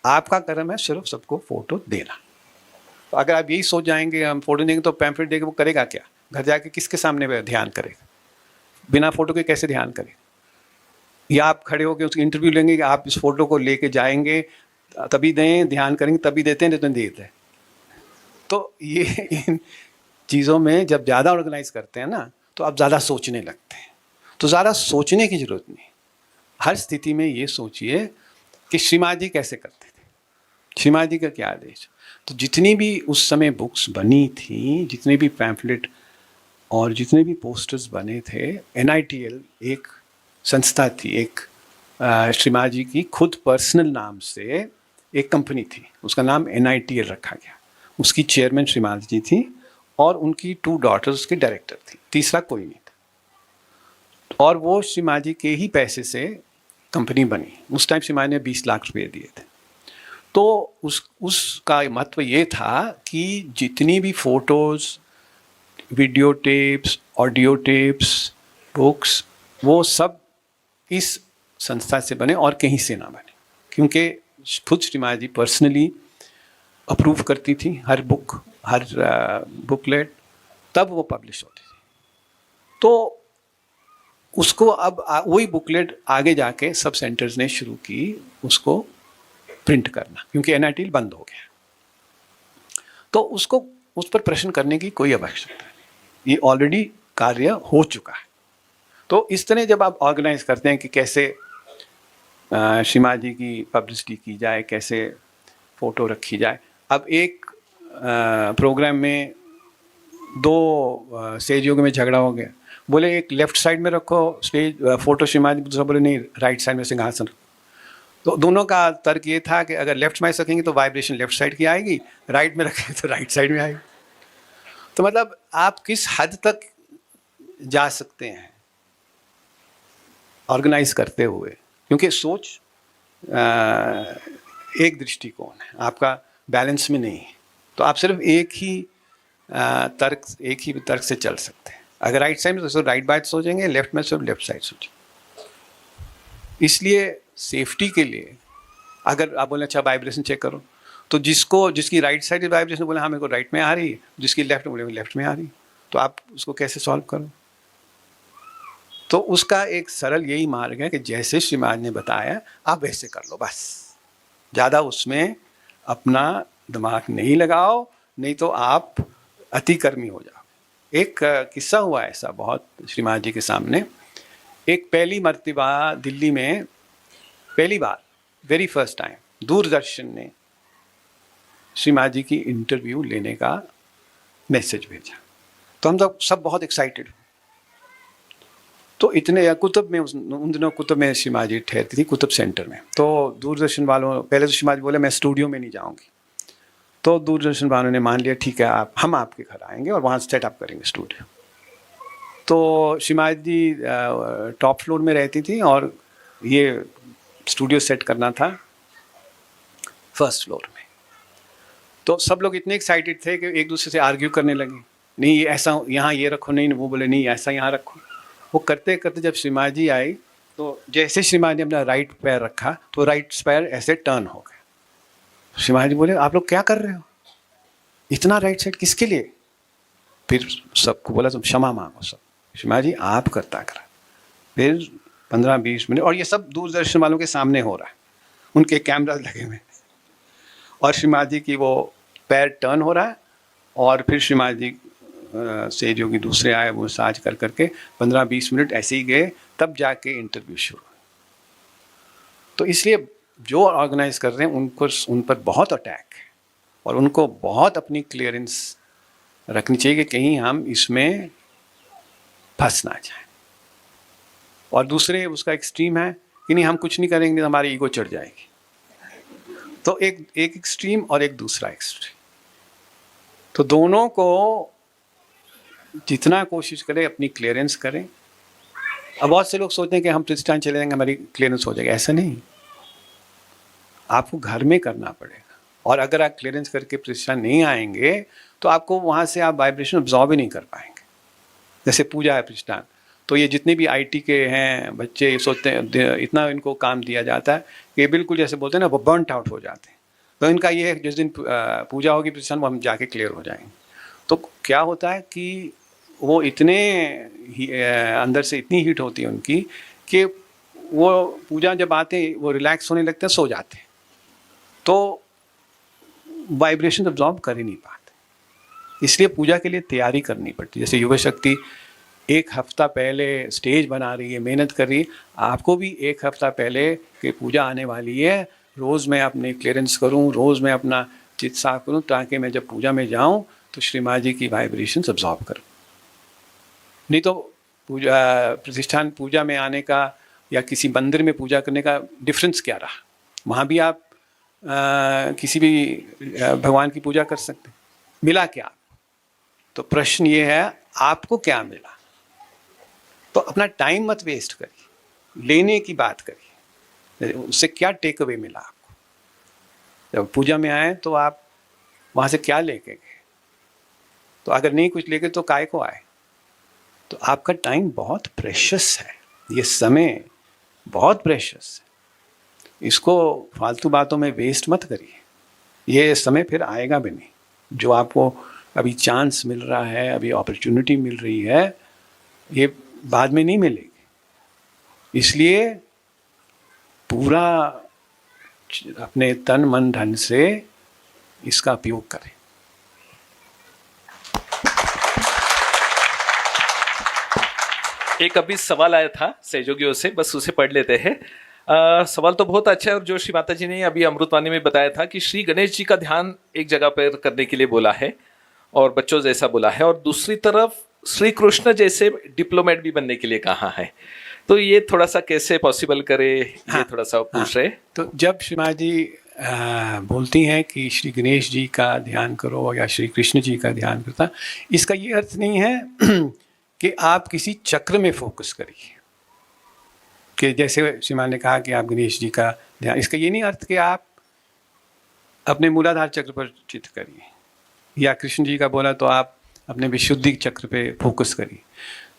आपका कर्म है सिर्फ सबको फ़ोटो देना। तो अगर आप यही सोच जाएंगे हम फ़ोटो देंगे तो पैम्फलेट देंगे, वो करेगा क्या? घर जाके किसके सामने ध्यान करेगा? बिना फ़ोटो के कैसे ध्यान करेगा? या आप खड़े होकर उसकी इंटरव्यू लेंगे कि आप इस फ़ोटो को लेके जाएंगे तभी दें, ध्यान करेंगे तभी देते हैं, नहीं तो देते हैं। तो ये इन चीज़ों में जब ज़्यादा ऑर्गेनाइज करते हैं ना, तो आप ज़्यादा सोचने लगते हैं। तो ज़्यादा सोचने की ज़रूरत नहीं, हर स्थिति में ये सोचिए कि श्री माँ जी कैसे करते थे, श्री माँ जी का क्या आदेश। तो जितनी भी उस समय बुक्स बनी थी, जितने भी पैम्फलेट और जितने भी पोस्टर्स बने थे, NITL एक संस्था थी, एक श्री माँ जी की खुद पर्सनल नाम से एक कंपनी थी, उसका नाम NITL रखा गया। उसकी चेयरमैन श्री माँ जी थी और उनकी 2 डॉटर्स के डायरेक्टर थी, तीसरा कोई नहीं था। और वो श्री माँ जी के ही पैसे से कंपनी बनी। उस टाइम श्री माँ ने 20 लाख रुपए दिए थे। तो उसका महत्व ये था कि जितनी भी photos, video tapes, audio tapes, books, वो सब इस संस्था से बने और कहीं से ना बने, क्योंकि खुद श्री माँ जी पर्सनली अप्रूव करती थी हर बुक, हर बुकलेट, तब वो पब्लिश होती थी। तो उसको अब वही बुकलेट आगे जाके सब सेंटर्स ने शुरू की उसको प्रिंट करना, क्योंकि NITL बंद हो गया। तो उसको उस पर प्रश्न करने की कोई आवश्यकता नहीं, ये ऑलरेडी कार्य हो चुका है। तो इस तरह जब आप ऑर्गेनाइज करते हैं कि कैसे श्री माँ जी की पब्लिसिटी की जाए, कैसे फ़ोटो रखी जाए। अब एक प्रोग्राम में 2 सहयोगियों में झगड़ा हो गया, बोले एक लेफ़्ट साइड में रखो स्टेज फ़ोटो श्री माँ जी, दूसरा बोले नहीं राइट साइड में सिंहासन रखो। तो दोनों का तर्क ये था कि अगर लेफ़्ट में रखेंगे तो वाइब्रेशन लेफ़्ट साइड की आएगी, राइट में रखेंगे तो राइट साइड में आएगी। तो मतलब आप किस हद तक जा सकते हैं ऑर्गेनाइज करते हुए, क्योंकि सोच एक दृष्टिकोण है, आपका बैलेंस में नहीं है। तो आप सिर्फ एक ही तर्क से चल सकते हैं। अगर राइट साइड में तो राइट बाइट सोचेंगे, लेफ्ट में सिर्फ लेफ्ट साइड सोचेंगे। इसलिए सेफ्टी के लिए अगर आप बोले अच्छा वाइब्रेशन चेक करो, तो जिसकी राइट साइड वाइब्रेशन बोले हाँ मेरे को राइट में आ रही है, जिसकी लेफ्ट बोले लेफ्ट में आ रही है, तो आप उसको कैसे सॉल्व करो? तो उसका एक सरल यही मार्ग है कि जैसे श्री महाराज ने बताया आप वैसे कर लो बस, ज़्यादा उसमें अपना दिमाग नहीं लगाओ, नहीं तो आप अतिकर्मी हो जाओ। एक किस्सा हुआ ऐसा बहुत श्री महाराज जी के सामने। एक पहली मर्तबा दिल्ली में पहली बार वेरी फर्स्ट टाइम दूरदर्शन ने श्री महाराज जी की इंटरव्यू लेने का मैसेज भेजा, तो हम सब बहुत एक्साइटेड। तो इतने कुतुब में उन दिनों कुतुब में श्री महाराज जी ठहरती थी, कुतुब सेंटर में। तो दूरदर्शन वालों पहले तो श्री महाराज बोले मैं स्टूडियो में नहीं जाऊंगी, तो दूरदर्शन वालों ने मान लिया ठीक है हम आपके घर आएंगे और वहाँ सेटअप करेंगे स्टूडियो। तो श्री महाराज जी टॉप फ्लोर में रहती थी और ये स्टूडियो सेट करना था फर्स्ट फ्लोर में। तो सब लोग इतने एक्साइटेड थे कि एक दूसरे से आर्ग्यू करने लगे, नहीं ऐसा यहाँ ये रखो, नहीं वो बोले नहीं ऐसा यहाँ रखो। वो करते करते जब श्री महाराज जी आई तो जैसे श्री महाराज ने अपना राइट पैर रखा तो राइट पैर ऐसे टर्न हो गए। श्री महाराज जी बोले आप लोग क्या कर रहे हो, इतना राइट साइड किसके लिए? फिर सबको बोला तुम क्षमा मांगो सब। श्री महाराज जी आप करता करा। फिर 15-20 मिनट और ये सब दूरदर्शन वालों के सामने हो रहा है, उनके कैमरा लगे हुए और श्री महाराज जी की वो पैर टर्न हो रहा है और फिर श्री महाराज जी से जो कि दूसरे आए वो मसाज कर करके 15-20 मिनट ऐसे ही गए, तब जाके इंटरव्यू शुरू। तो इसलिए जो ऑर्गेनाइज कर रहे हैं उन पर बहुत अटैक है और उनको बहुत अपनी क्लियरेंस रखनी चाहिए कि कहीं हम इसमें फंस ना जाए। और दूसरे उसका एक्सट्रीम है कि नहीं हम कुछ नहीं करेंगे तो हमारी ईगो चढ़ जाएगी। तो एक एक्सट्रीम और एक दूसरा एक्सट्रीम, तो दोनों को जितना कोशिश करें अपनी क्लियरेंस करें। अब बहुत से लोग सोचते हैं कि हम प्रतिष्ठान चले जाएंगे हमारी क्लियरेंस हो जाएगी, ऐसा नहीं, आपको घर में करना पड़ेगा। और अगर आप क्लियरेंस करके प्रतिष्ठान नहीं आएंगे तो आपको वहाँ से आप वाइब्रेशन ऑब्जॉर्ब ही नहीं कर पाएंगे। जैसे पूजा है प्रतिष्ठान, तो ये जितने भी आईटी के हैं बच्चे ये सोचते हैं इतना इनको काम दिया जाता है कि बिल्कुल जैसे बोलते हैं ना वो बर्नट आउट हो जाते हैं। तो इनका ये है जिस दिन पूजा होगी प्रतिष्ठान वो हम जाके क्लियर हो जाएंगे। तो क्या होता है कि वो इतने अंदर से इतनी हीट होती है उनकी कि वो पूजा जब आते हैं वो रिलैक्स होने लगते हैं, सो जाते हैं, तो वाइब्रेशन अब्जॉर्ब कर ही नहीं पाते। इसलिए पूजा के लिए तैयारी करनी पड़ती है। जैसे युवा शक्ति 1 हफ्ता पहले स्टेज बना रही है, मेहनत कर रही है, आपको भी 1 हफ्ता पहले कि पूजा आने वाली है, रोज़ मैं अपने क्लियरेंस करूं, रोज़ मैं अपना चित्त साफ करूं, ताकि मैं जब पूजा में जाऊं तो श्री महाराज जी की वाइब्रेशन अब्जॉर्ब करूं। नहीं तो पूजा प्रतिष्ठान पूजा में आने का या किसी मंदिर में पूजा करने का डिफरेंस क्या रहा? वहाँ भी आप किसी भी भगवान की पूजा कर सकते हैं, मिला क्या? तो प्रश्न ये है आपको क्या मिला? तो अपना टाइम मत वेस्ट करिए, लेने की बात करिए, उससे क्या टेक अवे मिला आपको? जब पूजा में आए तो आप वहाँ से क्या लेके गए? तो अगर नहीं कुछ लेके तो काय को आए? तो आपका टाइम बहुत प्रेशियस है, ये समय बहुत प्रेशियस है, इसको फालतू बातों में वेस्ट मत करिए। ये समय फिर आएगा भी नहीं। जो आपको अभी चांस मिल रहा है, अभी अपॉर्चुनिटी मिल रही है, ये बाद में नहीं मिलेगी। इसलिए पूरा अपने तन मन धन से इसका उपयोग करें। एक अभी सवाल आया था सहयोगियों से, बस उसे पढ़ लेते हैं। सवाल तो बहुत अच्छा है और जो श्री माता जी ने अभी अमृतवाणी में बताया था कि श्री गणेश जी का ध्यान एक जगह पर करने के लिए बोला है और बच्चों जैसा बोला है, और दूसरी तरफ श्री कृष्ण जैसे डिप्लोमेट भी बनने के लिए कहा है। तो ये थोड़ा सा कैसे पॉसिबल करे, ये थोड़ा सा पूछ रहे। तो जब श्री माता जी बोलती हैं कि श्री गणेश जी का ध्यान करो या श्री कृष्ण जी का ध्यान करता, इसका ये अर्थ नहीं है कि आप किसी चक्र में फोकस करिए, कि जैसे श्रीमान ने कहा कि आप गणेश जी का ध्यान, इसका ये नहीं अर्थ कि आप अपने मूलाधार चक्र पर चित्त करिए, या कृष्ण जी का बोला तो आप अपने विशुद्धि चक्र पे फोकस करिए।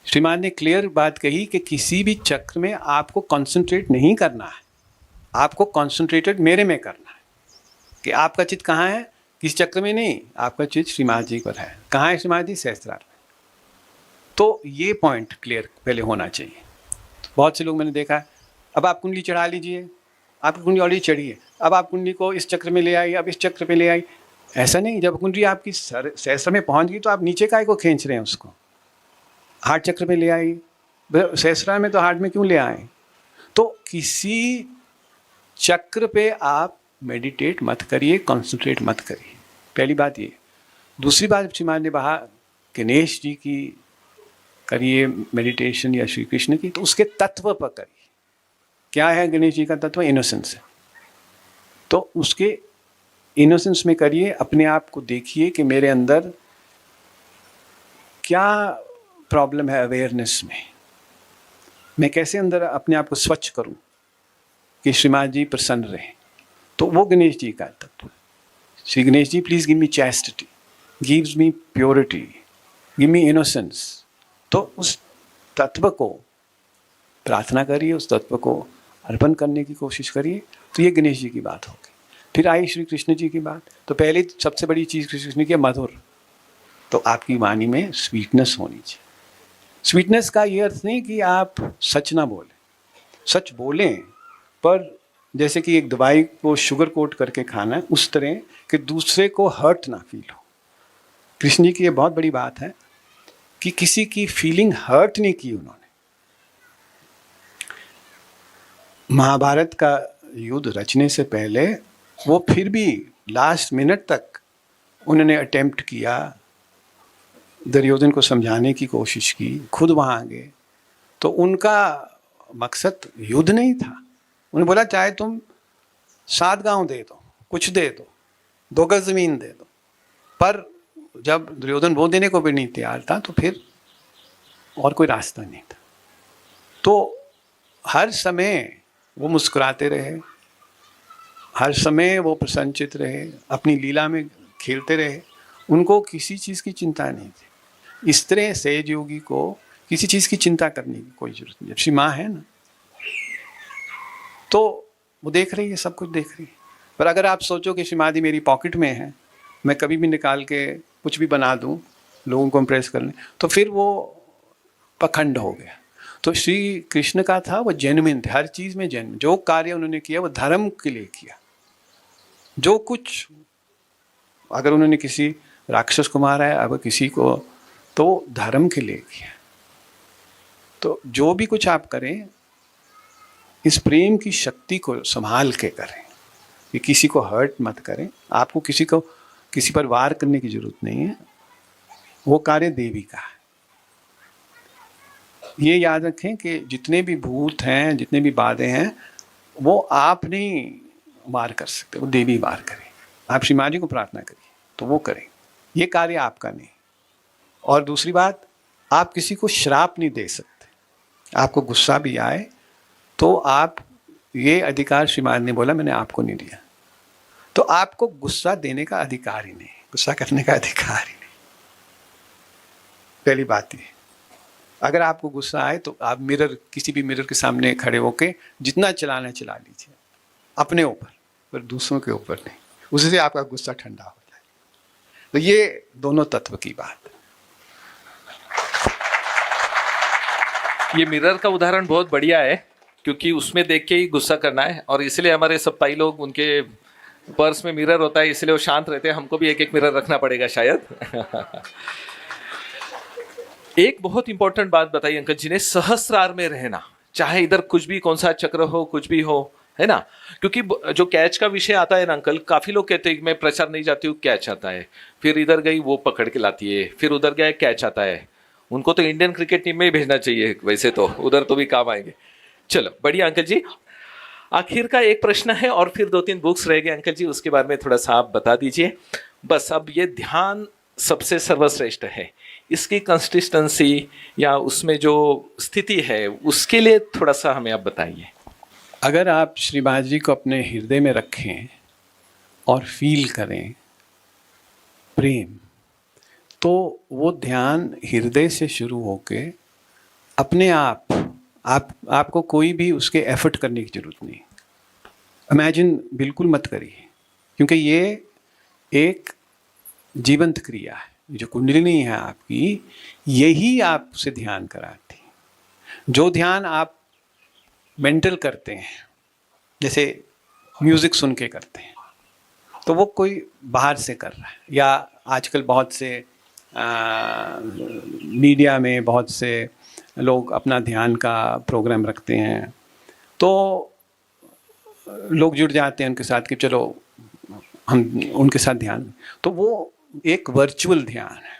श्रीमान ने क्लियर बात कही कि किसी भी चक्र में आपको कंसंट्रेट नहीं करना है, आपको कंसंट्रेटेड मेरे में करना है। कि आपका चित्त कहाँ है, किस चक्र में नहीं, आपका चित्त श्रीमान जी पर है। कहाँ है श्रीमान जी? सहस्त्रार में। तो ये पॉइंट क्लियर पहले होना चाहिए। बहुत से लोग मैंने देखा है, अब आप कुंडली चढ़ा लीजिए, आपकी कुंडली ऑलरेडी चढ़ी है, अब आप कुंडली को इस चक्र में ले आई, अब इस चक्र पे ले आई। ऐसा नहीं, जब कुंडली आपकी सहस्त्र में पहुंच गई तो आप नीचे काय को खींच रहे हैं उसको, हार्ट चक्र में ले आई, सहस्त्रार में तो हार्ट में क्यों ले आए? तो किसी चक्र पे आप मेडिटेट मत करिए, कॉन्सेंट्रेट मत करिए, पहली बात ये। दूसरी बात श्रीमान ने कहा गणेश जी की करिए मेडिटेशन या श्री कृष्ण की, तो उसके तत्व पर करिए। क्या है गणेश जी का तत्व? इनोसेंस है। तो उसके इनोसेंस में करिए, अपने आप को देखिए कि मेरे अंदर क्या प्रॉब्लम है अवेयरनेस में, मैं कैसे अंदर अपने आप को स्वच्छ करूं कि श्रीमान जी प्रसन्न रहें। तो वो गणेश जी का तत्व। Shri Ganesh ji please give me chastity, gives me purity, give me innocence. तो उस तत्व को प्रार्थना करिए, उस तत्व को अर्पण करने की कोशिश करिए। तो ये गणेश जी की बात होगी। फिर आई श्री कृष्ण जी की बात। तो पहले सबसे बड़ी चीज़ श्री कृष्ण की मधुर। तो आपकी वाणी में स्वीटनेस होनी चाहिए। स्वीटनेस का ये अर्थ नहीं कि आप सच ना बोलें, सच बोलें, पर जैसे कि एक दवाई को शुगर कोट करके खाना है, उस तरह कि दूसरे को हर्ट ना फील हो। कृष्ण जी की ये बहुत बड़ी बात है कि किसी की फीलिंग हर्ट नहीं की उन्होंने। महाभारत का युद्ध रचने से पहले वो फिर भी लास्ट मिनट तक उन्होंने अटेम्प्ट किया, दुर्योधन को समझाने की कोशिश की, खुद वहाँ गए। तो उनका मकसद युद्ध नहीं था। उन्होंने बोला चाहे तुम 7 गांव दे दो, कुछ दे दो, 2 गज जमीन दे दो। पर जब दुर्योधन वो देने को भी नहीं तैयार था तो फिर और कोई रास्ता नहीं था। तो हर समय वो मुस्कुराते रहे, हर समय वो प्रसन्नचित रहे, अपनी लीला में खेलते रहे, उनको किसी चीज़ की चिंता नहीं थी। इस तरह सहज योगी को किसी चीज़ की चिंता करने की कोई जरूरत नहीं। श्री माँ है ना, तो वो देख रही है, सब कुछ देख रही है। पर अगर आप सोचो कि श्री माँ मेरी पॉकेट में है, मैं कभी भी निकाल के कुछ भी बना दूं लोगों को इम्प्रेस करने, तो फिर वो पखंड हो गया। तो श्री कृष्ण का था वो जेन्युइन थे, हर चीज़ में जेन्युइन। जो कार्य उन्होंने किया वो धर्म के लिए किया। जो कुछ अगर उन्होंने किसी राक्षस को मारा है, अगर किसी को, तो धर्म के लिए किया। तो जो भी कुछ आप करें, इस प्रेम की शक्ति को संभाल के करें कि किसी को हर्ट मत करें। आपको किसी पर वार करने की जरूरत नहीं है। वो कार्य देवी का है। ये याद रखें कि जितने भी भूत हैं, जितने भी बाधे हैं, वो आप नहीं वार कर सकते, वो देवी वार करें। आप श्री माँ जी को प्रार्थना करिए तो वो करें। ये कार्य आपका नहीं। और दूसरी बात, आप किसी को श्राप नहीं दे सकते। आपको गुस्सा भी आए तो आप, ये अधिकार श्री माँ ने बोला मैंने आपको नहीं दिया, तो आपको गुस्सा देने का अधिकार ही नहीं, गुस्सा करने का अधिकार ही नहीं। पहली बात ये, अगर आपको गुस्सा आए तो आप किसी भी मिरर के सामने खड़े होके जितना चलाना चला लीजिए, अपने ऊपर, पर दूसरों के ऊपर नहीं। उससे आपका गुस्सा ठंडा हो जाए। तो ये दोनों तत्व की बात। ये मिरर का उदाहरण बहुत बढ़िया है, क्योंकि उसमें देख के ही गुस्सा करना है। और इसलिए हमारे सब भाई लोग, उनके पर्स में मिरर होता है, इसलिए वो शांत रहते हैं। हमको भी एक एक मिरर रखना पड़ेगा शायद। एक बहुत इंपॉर्टेंट बात बताइए अंकल जी ने, सहस्रार में रहना, चाहे इधर कुछ भी, कौन सा चक्र हो, कुछ भी हो, है ना। क्योंकि जो कैच का विषय आता है ना अंकल, काफी लोग कहते हैं कि मैं प्रचार नहीं जाती हूँ, कैच आता है। फिर इधर गई वो पकड़ के लाती है, फिर उधर गया कैच आता है। उनको तो इंडियन क्रिकेट टीम में ही भेजना चाहिए, वैसे तो उधर तो भी काम आएंगे। चलो बढ़िया अंकल जी। आखिर का एक प्रश्न है और फिर 2-3 बुक्स रह गए अंकल जी, उसके बारे में थोड़ा सा आप बता दीजिए बस। अब ये ध्यान सबसे सर्वश्रेष्ठ है, इसकी कंसिस्टेंसी या उसमें जो स्थिति है, उसके लिए थोड़ा सा हमें आप बताइए। अगर आप श्री माँ जी को अपने हृदय में रखें और फील करें प्रेम, तो वो ध्यान हृदय से शुरू होके अपने आपको कोई भी उसके एफर्ट करने की जरूरत नहीं। इमेजिन बिल्कुल मत करिए क्योंकि ये एक जीवंत क्रिया है। जो कुंडलिनी है आपकी, यही आपसे ध्यान कराती है। जो ध्यान आप मेंटल करते हैं, जैसे म्यूजिक सुन के करते हैं, तो वो कोई बाहर से कर रहा है, या आजकल बहुत से मीडिया में बहुत से लोग अपना ध्यान का प्रोग्राम रखते हैं, तो लोग जुड़ जाते हैं उनके साथ कि चलो हम उनके साथ ध्यान, तो वो एक वर्चुअल ध्यान है।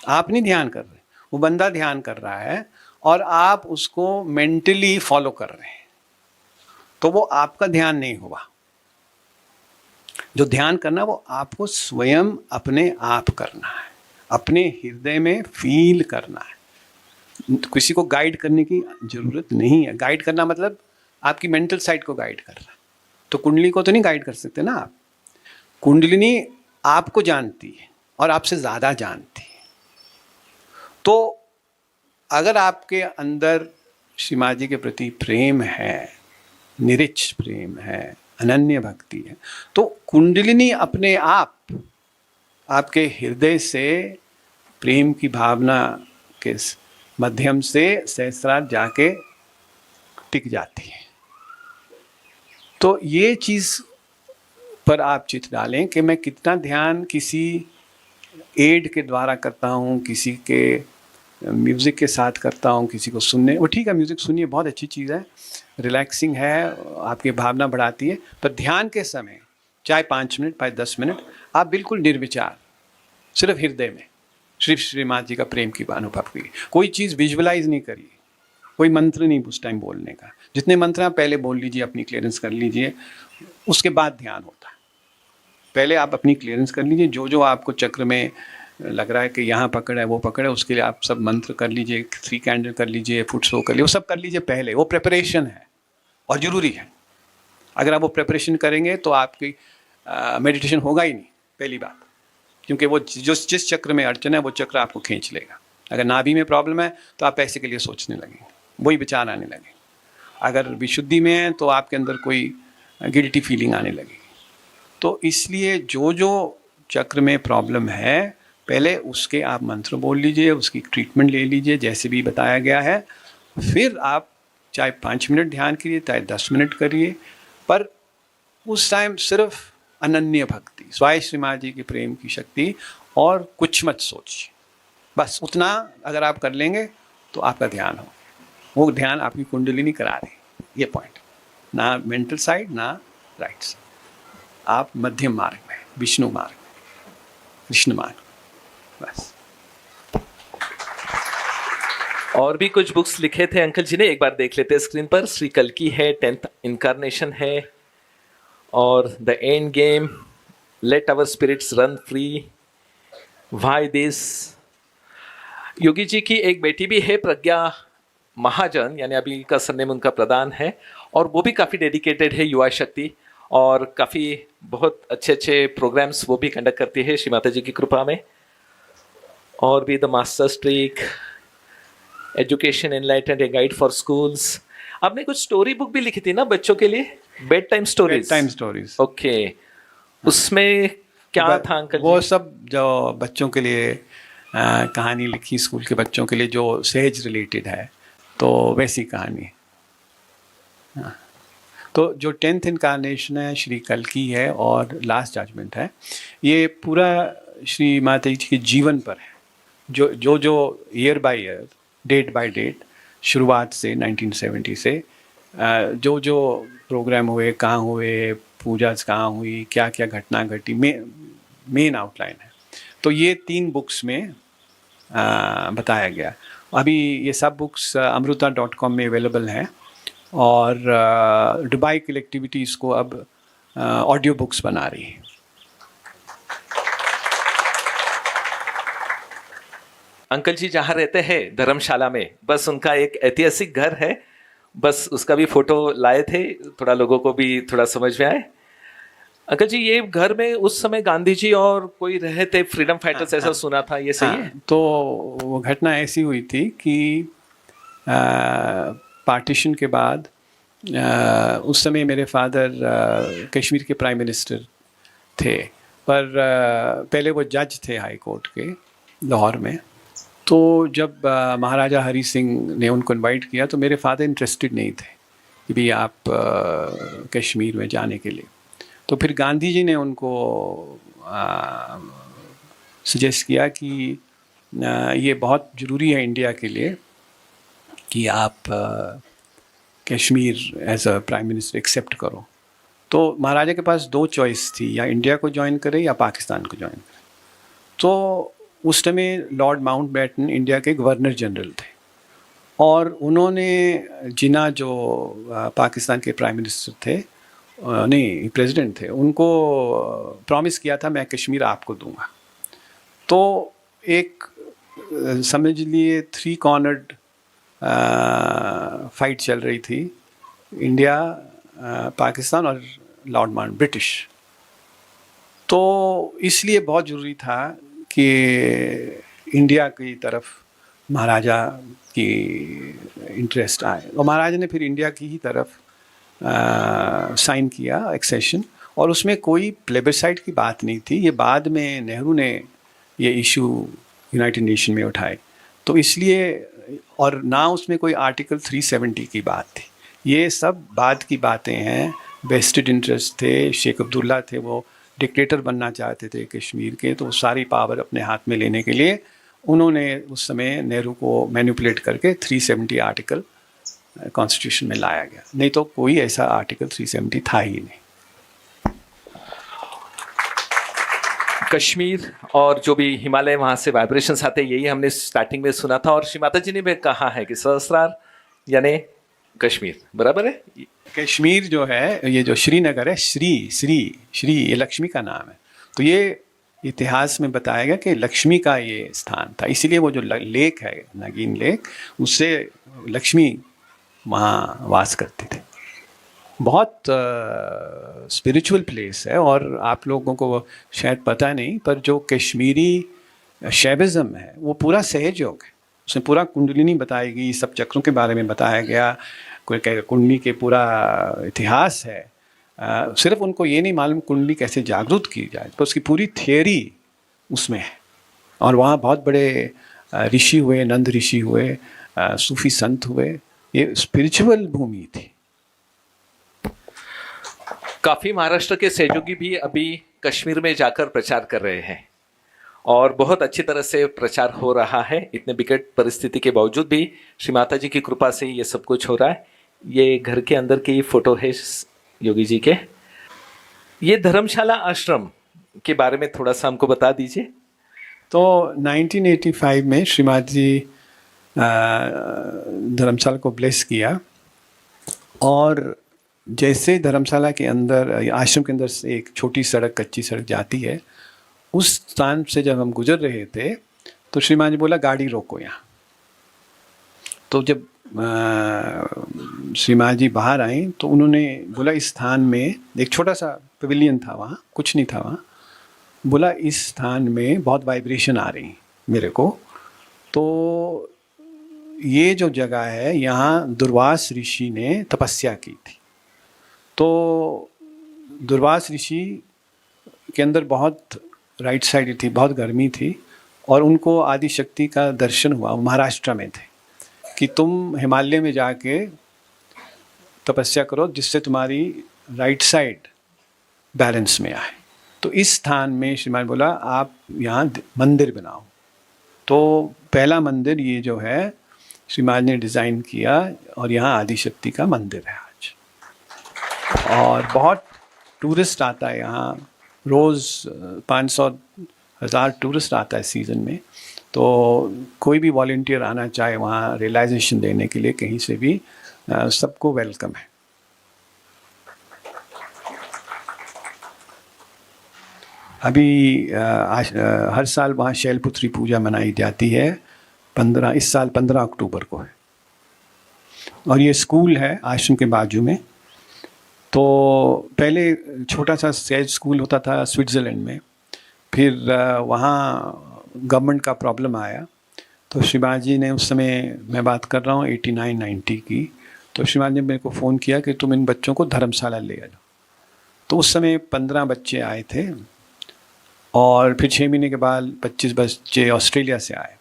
आप नहीं ध्यान कर रहे, वो बंदा ध्यान कर रहा है और आप उसको मेंटली फॉलो कर रहे हैं, तो वो आपका ध्यान नहीं हुआ। जो ध्यान करना वो आपको स्वयं अपने आप करना है, अपने हृदय में फील करना है। किसी को गाइड करने की जरूरत नहीं है। गाइड करना मतलब आपकी मेंटल साइड को गाइड कर रहा है, तो कुंडली को तो नहीं गाइड कर सकते ना आप। कुंडलिनी आपको जानती है और आपसे ज़्यादा जानती है। तो अगर आपके अंदर श्री माँ जी के प्रति प्रेम है, निरिच्छ प्रेम है, अनन्य भक्ति है, तो कुंडलिनी अपने आप आपके हृदय से प्रेम की भावना के माध्यम से सहस्रार जाके टिक जाती है। तो ये चीज़ पर आप चित डालें कि मैं कितना ध्यान किसी एड के द्वारा करता हूँ, किसी के म्यूज़िक के साथ करता हूँ, किसी को सुनने, वो ठीक है, म्यूज़िक सुनिए, बहुत अच्छी चीज़ है, रिलैक्सिंग है, आपकी भावना बढ़ाती है, पर ध्यान के समय चाहे 5 मिनट चाहे 10 मिनट आप बिल्कुल निर्विचार सिर्फ हृदय में श्री माँ जी का प्रेम की अनुभव कीजिए। कोई चीज़ विजुअलाइज नहीं करिए, कोई मंत्र नहीं उस टाइम बोलने का। जितने मंत्र आप पहले बोल लीजिए, अपनी क्लियरेंस कर लीजिए, उसके बाद ध्यान होता है। पहले आप अपनी क्लियरेंस कर लीजिए, जो जो आपको चक्र में लग रहा है कि यहाँ पकड़ है वो पकड़ है, उसके लिए आप सब मंत्र कर लीजिए, 3 कैंडल कर लीजिए, फुट स्लो कर लीजिए, वो सब कर लीजिए पहले। वो प्रिपरेशन है और ज़रूरी है। अगर आप वो प्रिपरेशन करेंगे तो आपकी मेडिटेशन होगा ही नहीं, पहली बात, क्योंकि वो जिस चक्र में अड़चन है वो चक्र आपको खींच लेगा। अगर नाभि में प्रॉब्लम है तो आप पैसे के लिए सोचने लगेंगे, वही विचार आने लगे। अगर विशुद्धि में है तो आपके अंदर कोई गिल्टी फीलिंग आने लगेगी। तो इसलिए जो जो चक्र में प्रॉब्लम है, पहले उसके आप मंत्र बोल लीजिए, उसकी ट्रीटमेंट ले लीजिए जैसे भी बताया गया है। फिर आप चाहे 5 मिनट ध्यान करिए, चाहे 10 मिनट करिए, पर उस टाइम सिर्फ अनन्य भक्ति, स्वाय श्री माँ जी के प्रेम की शक्ति, और कुछ मत सोचिए। बस उतना अगर आप कर लेंगे तो आपका ध्यान हो, वो ध्यान आपकी कुंडलिनी करा दे। ये पॉइंट, ना मेंटल साइड ना राइट साइड, आप मध्यम मार्ग में, विष्णु मार्ग में, कृष्ण मार्ग, बस। और भी कुछ बुक्स लिखे थे अंकल जी ने, एक बार देख लेते हैं स्क्रीन पर। श्री कल्कि है, 10th इनकारनेशन है, और the end game, let our spirits run free, why this. Yogi ji की एक बेटी भी है, प्रज्ञा महाजन, यानी अभी का सरनेम उनका प्रधान है, और वो भी काफ़ी डेडिकेटेड है युवा शक्ति, और काफ़ी बहुत अच्छे अच्छे प्रोग्राम्स वो भी कंडक्ट करती है श्री माता जी की कृपा में। और भी the master streak, education enlightened, a guide for schools. आपने कुछ स्टोरी बुक भी लिखी थी ना बच्चों के लिए, bed time stories? Bed time stories, okay. उसमें क्या था अंकल वो जी? सब जो बच्चों के लिए कहानी लिखी, स्कूल के बच्चों के लिए, जो सहज रिलेटेड है, तो वैसी कहानी। हाँ। तो जो 10th इनकारनेशन है श्री कल्कि है और लास्ट जजमेंट है, ये पूरा श्री माता जी के जीवन पर है। जो year by year, date by date, शुरुआत से 1970 से जो जो प्रोग्राम हुए, कहाँ हुए, पूजा कहाँ हुई, क्या क्या घटना घटी, मेन आउटलाइन है। तो ये 3 बुक्स में बताया गया। अभी ये सब बुक्स amruta.com में अवेलेबल हैं, और दुबई कलेक्टिविटी इसको अब ऑडियो बुक्स बना रही है। अंकल जी जहाँ रहते हैं धर्मशाला में, बस उनका एक ऐतिहासिक घर है, बस उसका भी फोटो लाए थे, थोड़ा लोगों को भी थोड़ा समझ में आए। अंकल जी ये घर में उस समय गांधी जी और कोई रहे थे, फ्रीडम फाइटर्स, ऐसा सुना था, ये सही है? तो वो घटना ऐसी हुई थी कि पार्टीशन के बाद उस समय मेरे फादर कश्मीर के प्राइम मिनिस्टर थे, पर पहले वो जज थे हाई कोर्ट के लाहौर में। तो जब महाराजा हरी सिंह ने उनको इनवाइट किया तो मेरे फादर इंटरेस्टेड नहीं थे कि भाई आप कश्मीर में जाने के लिए। तो फिर गांधी जी ने उनको सजेस्ट किया कि ये बहुत ज़रूरी है इंडिया के लिए कि आप Kashmir as a prime minister accept करो। तो महाराजा के पास दो चॉइस थी, या इंडिया को ज्वाइन करे या पाकिस्तान को ज्वाइन करे। तो उस समय लॉर्ड माउंटबेटन इंडिया के गवर्नर जनरल थे, और उन्होंने जिन्ना जो पाकिस्तान के प्राइम मिनिस्टर थे, नहीं प्रेसिडेंट थे, उनको प्रॉमिस किया था मैं कश्मीर आपको दूंगा। तो एक समझ लिए 3 कॉर्नर्ड फाइट चल रही थी, इंडिया, पाकिस्तान और लॉर्ड माउंट ब्रिटिश। तो इसलिए बहुत ज़रूरी था कि इंडिया की तरफ महाराजा की इंटरेस्ट आए, और महाराजा ने फिर इंडिया की ही तरफ साइन किया एक्सेशन, और उसमें कोई प्लेबिसाइट की बात नहीं थी। ये बाद में नेहरू ने ये इशू यूनाइटेड नेशन में उठाए, तो इसलिए, और ना उसमें कोई आर्टिकल 370 की बात थी। ये सब बाद की बातें हैं। वेस्टेड इंटरेस्ट थे, शेख अब्दुल्ला थे, वो डिक्टेटर बनना चाहते थे कश्मीर के, तो सारी पावर अपने हाथ में लेने के लिए उन्होंने उस समय नेहरू को मैनिपुलेट करके 370 आर्टिकल कॉन्स्टिट्यूशन में लाया गया, नहीं तो कोई ऐसा आर्टिकल 370 था ही नहीं। कश्मीर और जो भी हिमालय, वहां से वाइब्रेशंस आते हैं, यही हमने स्टार्टिंग में सुना था। और श्री माता जी ने भी कहा है कि सहस्रार यानी कश्मीर, बराबर है। कश्मीर जो है, ये जो श्रीनगर है, श्री ये लक्ष्मी का नाम है। तो ये इतिहास में बताया गया कि लक्ष्मी का ये स्थान था, इसीलिए वो जो लेक है, नगीन लेक, उससे लक्ष्मी वहाँ वास करते थे। बहुत स्पिरिचुअल प्लेस है, और आप लोगों को शायद पता नहीं, पर जो कश्मीरी शैविज़्म है वो पूरा सहज योग है। उसमें पूरा कुंडलिनी बताई गई, सब चक्रों के बारे में बताया गया, कुंडली के पूरा इतिहास है। सिर्फ उनको ये नहीं मालूम कुंडली कैसे जागरूक की जाए, तो उसकी पूरी थियरी उसमें है। और वहाँ बहुत बड़े ऋषि हुए, नंद ऋषि हुए, सूफी संत हुए। ये स्पिरिचुअल भूमि थी। काफी महाराष्ट्र के सहयोगी भी अभी कश्मीर में जाकर प्रचार कर रहे हैं, और बहुत अच्छी तरह से प्रचार हो रहा है। इतने विकट परिस्थिति के बावजूद भी श्री माता जी की कृपा से ये सब कुछ हो रहा है। ये घर के अंदर की फोटो है योगी जी के। ये धर्मशाला आश्रम के बारे में थोड़ा सा हमको बता दीजिए। तो 1985 में श्री माता जी धर्मशाला को ब्लेस किया, और जैसे धर्मशाला के अंदर, आश्रम के अंदर से एक छोटी सड़क, कच्ची सड़क जाती है, उस स्थान से जब हम गुजर रहे थे तो श्री माता जी बोला गाड़ी रोको यहाँ। तो जब श्री माता जी बाहर आई तो उन्होंने बोला इस स्थान में एक छोटा सा पवेलियन था, वहाँ कुछ नहीं था। वहाँ बोला इस स्थान में बहुत वाइब्रेशन आ रही मेरे को, तो ये जो जगह है यहाँ दुर्वास ऋषि ने तपस्या की थी। तो दुर्वास ऋषि के अंदर बहुत राइट साइड थी, बहुत गर्मी थी, और उनको आदि शक्ति का दर्शन हुआ। महाराष्ट्र में थे कि तुम हिमालय में जाके तपस्या करो जिससे तुम्हारी राइट साइड बैलेंस में आए। तो इस स्थान में श्रीमान बोला आप यहाँ मंदिर बनाओ। तो पहला मंदिर ये जो है श्रीमान ने डिज़ाइन किया, और यहाँ आदि शक्ति का मंदिर है आज। और बहुत टूरिस्ट आता है यहाँ, रोज़ 500,000 टूरिस्ट आता है सीज़न में। तो कोई भी वॉलंटियर आना चाहे वहाँ रियलाइजेशन देने के लिए कहीं से भी, सबको वेलकम है। अभी हर साल वहाँ शैलपुत्री पूजा मनाई जाती है, इस साल 15 अक्टूबर को है। और ये स्कूल है आश्रम के बाजू में। तो पहले छोटा सा सहज स्कूल होता था स्विट्ज़रलैंड में, फिर वहाँ गवर्नमेंट का प्रॉब्लम आया, तो शिवाजी ने उस समय, मैं बात कर रहा हूँ 89-90 की, तो शिवाजी ने मेरे को फ़ोन किया कि तुम इन बच्चों को धर्मशाला ले आओ। तो उस समय 15 बच्चे आए थे और फिर 6 महीने के बाद 25 बच्चे ऑस्ट्रेलिया से आए।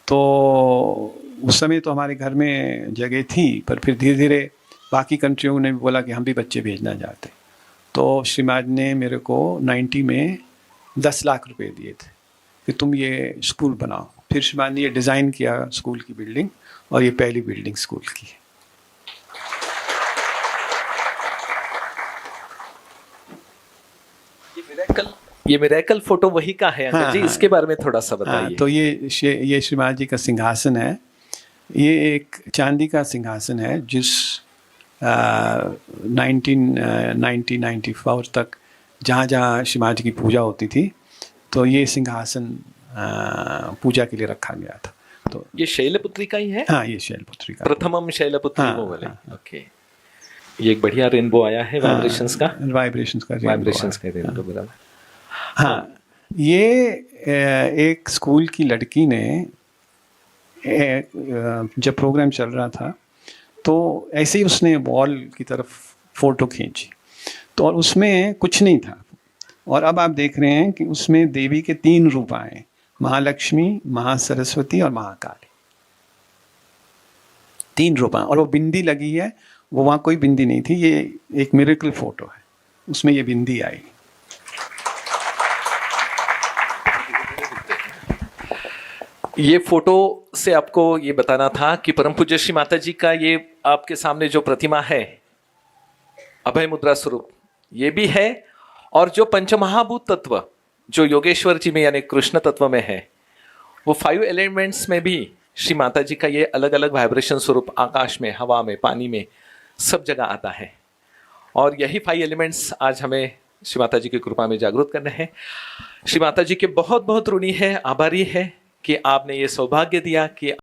तो उस समय तो हमारे घर में जगह थी, पर फिर धीरे धीरे बाकी कंट्रियों ने भी बोला कि हम भी बच्चे भेजना चाहते। तो श्रीमान ने मेरे को 90 में 10 लाख रुपए दिए थे कि तुम ये स्कूल बनाओ। फिर श्रीमान ने ये डिज़ाइन किया स्कूल की बिल्डिंग, और ये पहली बिल्डिंग स्कूल की है। ये मिरेकल फोटो वही का है अंकल जी, इसके बारे में थोड़ा सा बताइए। तो ये श्रीमान जी का सिंहासन है। ये एक चांदी का सिंहासन है जिस 1994 तक जहाँ जहाँ श्रीमान जी की पूजा होती थी, तो ये सिंहासन पूजा के लिए रखा गया था। तो ये शैलपुत्री का ही है? हाँ, ये शैलपुत्री का, प्रथमम शैलपुत्री हाँ, वो वाले। हाँ। ओके, ये एक बढ़िया रेनबो आया है, वाइब्रेशंस का रेनबो। हाँ, ये एक स्कूल की लड़की ने जब प्रोग्राम चल रहा था तो ऐसे ही उसने वॉल की तरफ फ़ोटो खींची, तो और उसमें कुछ नहीं था। और अब आप देख रहे हैं कि उसमें देवी के 3 रूप आए, महालक्ष्मी, महासरस्वती और महाकाली। 3 रूप आए, और वो बिंदी लगी है। वो वहाँ कोई बिंदी नहीं थी, ये एक मिरेकल फ़ोटो है, उसमें ये बिंदी आई। ये फोटो से आपको ये बताना था कि परम पूज्य श्री माता जी का ये आपके सामने जो प्रतिमा है, अभय मुद्रा स्वरूप, ये भी है। और जो पंचमहाभूत तत्व जो योगेश्वर जी में यानी कृष्ण तत्व में है, वो 5 एलिमेंट्स में भी श्री माता जी का ये अलग अलग वाइब्रेशन स्वरूप आकाश में, हवा में, पानी में, सब जगह आता है। और यही 5 एलिमेंट्स आज हमें श्री माता जी की कृपा में जागरूक करने हैं। श्री माता जी के बहुत बहुत ऋणी है, आभारी है कि आपने ये सौभाग्य दिया कि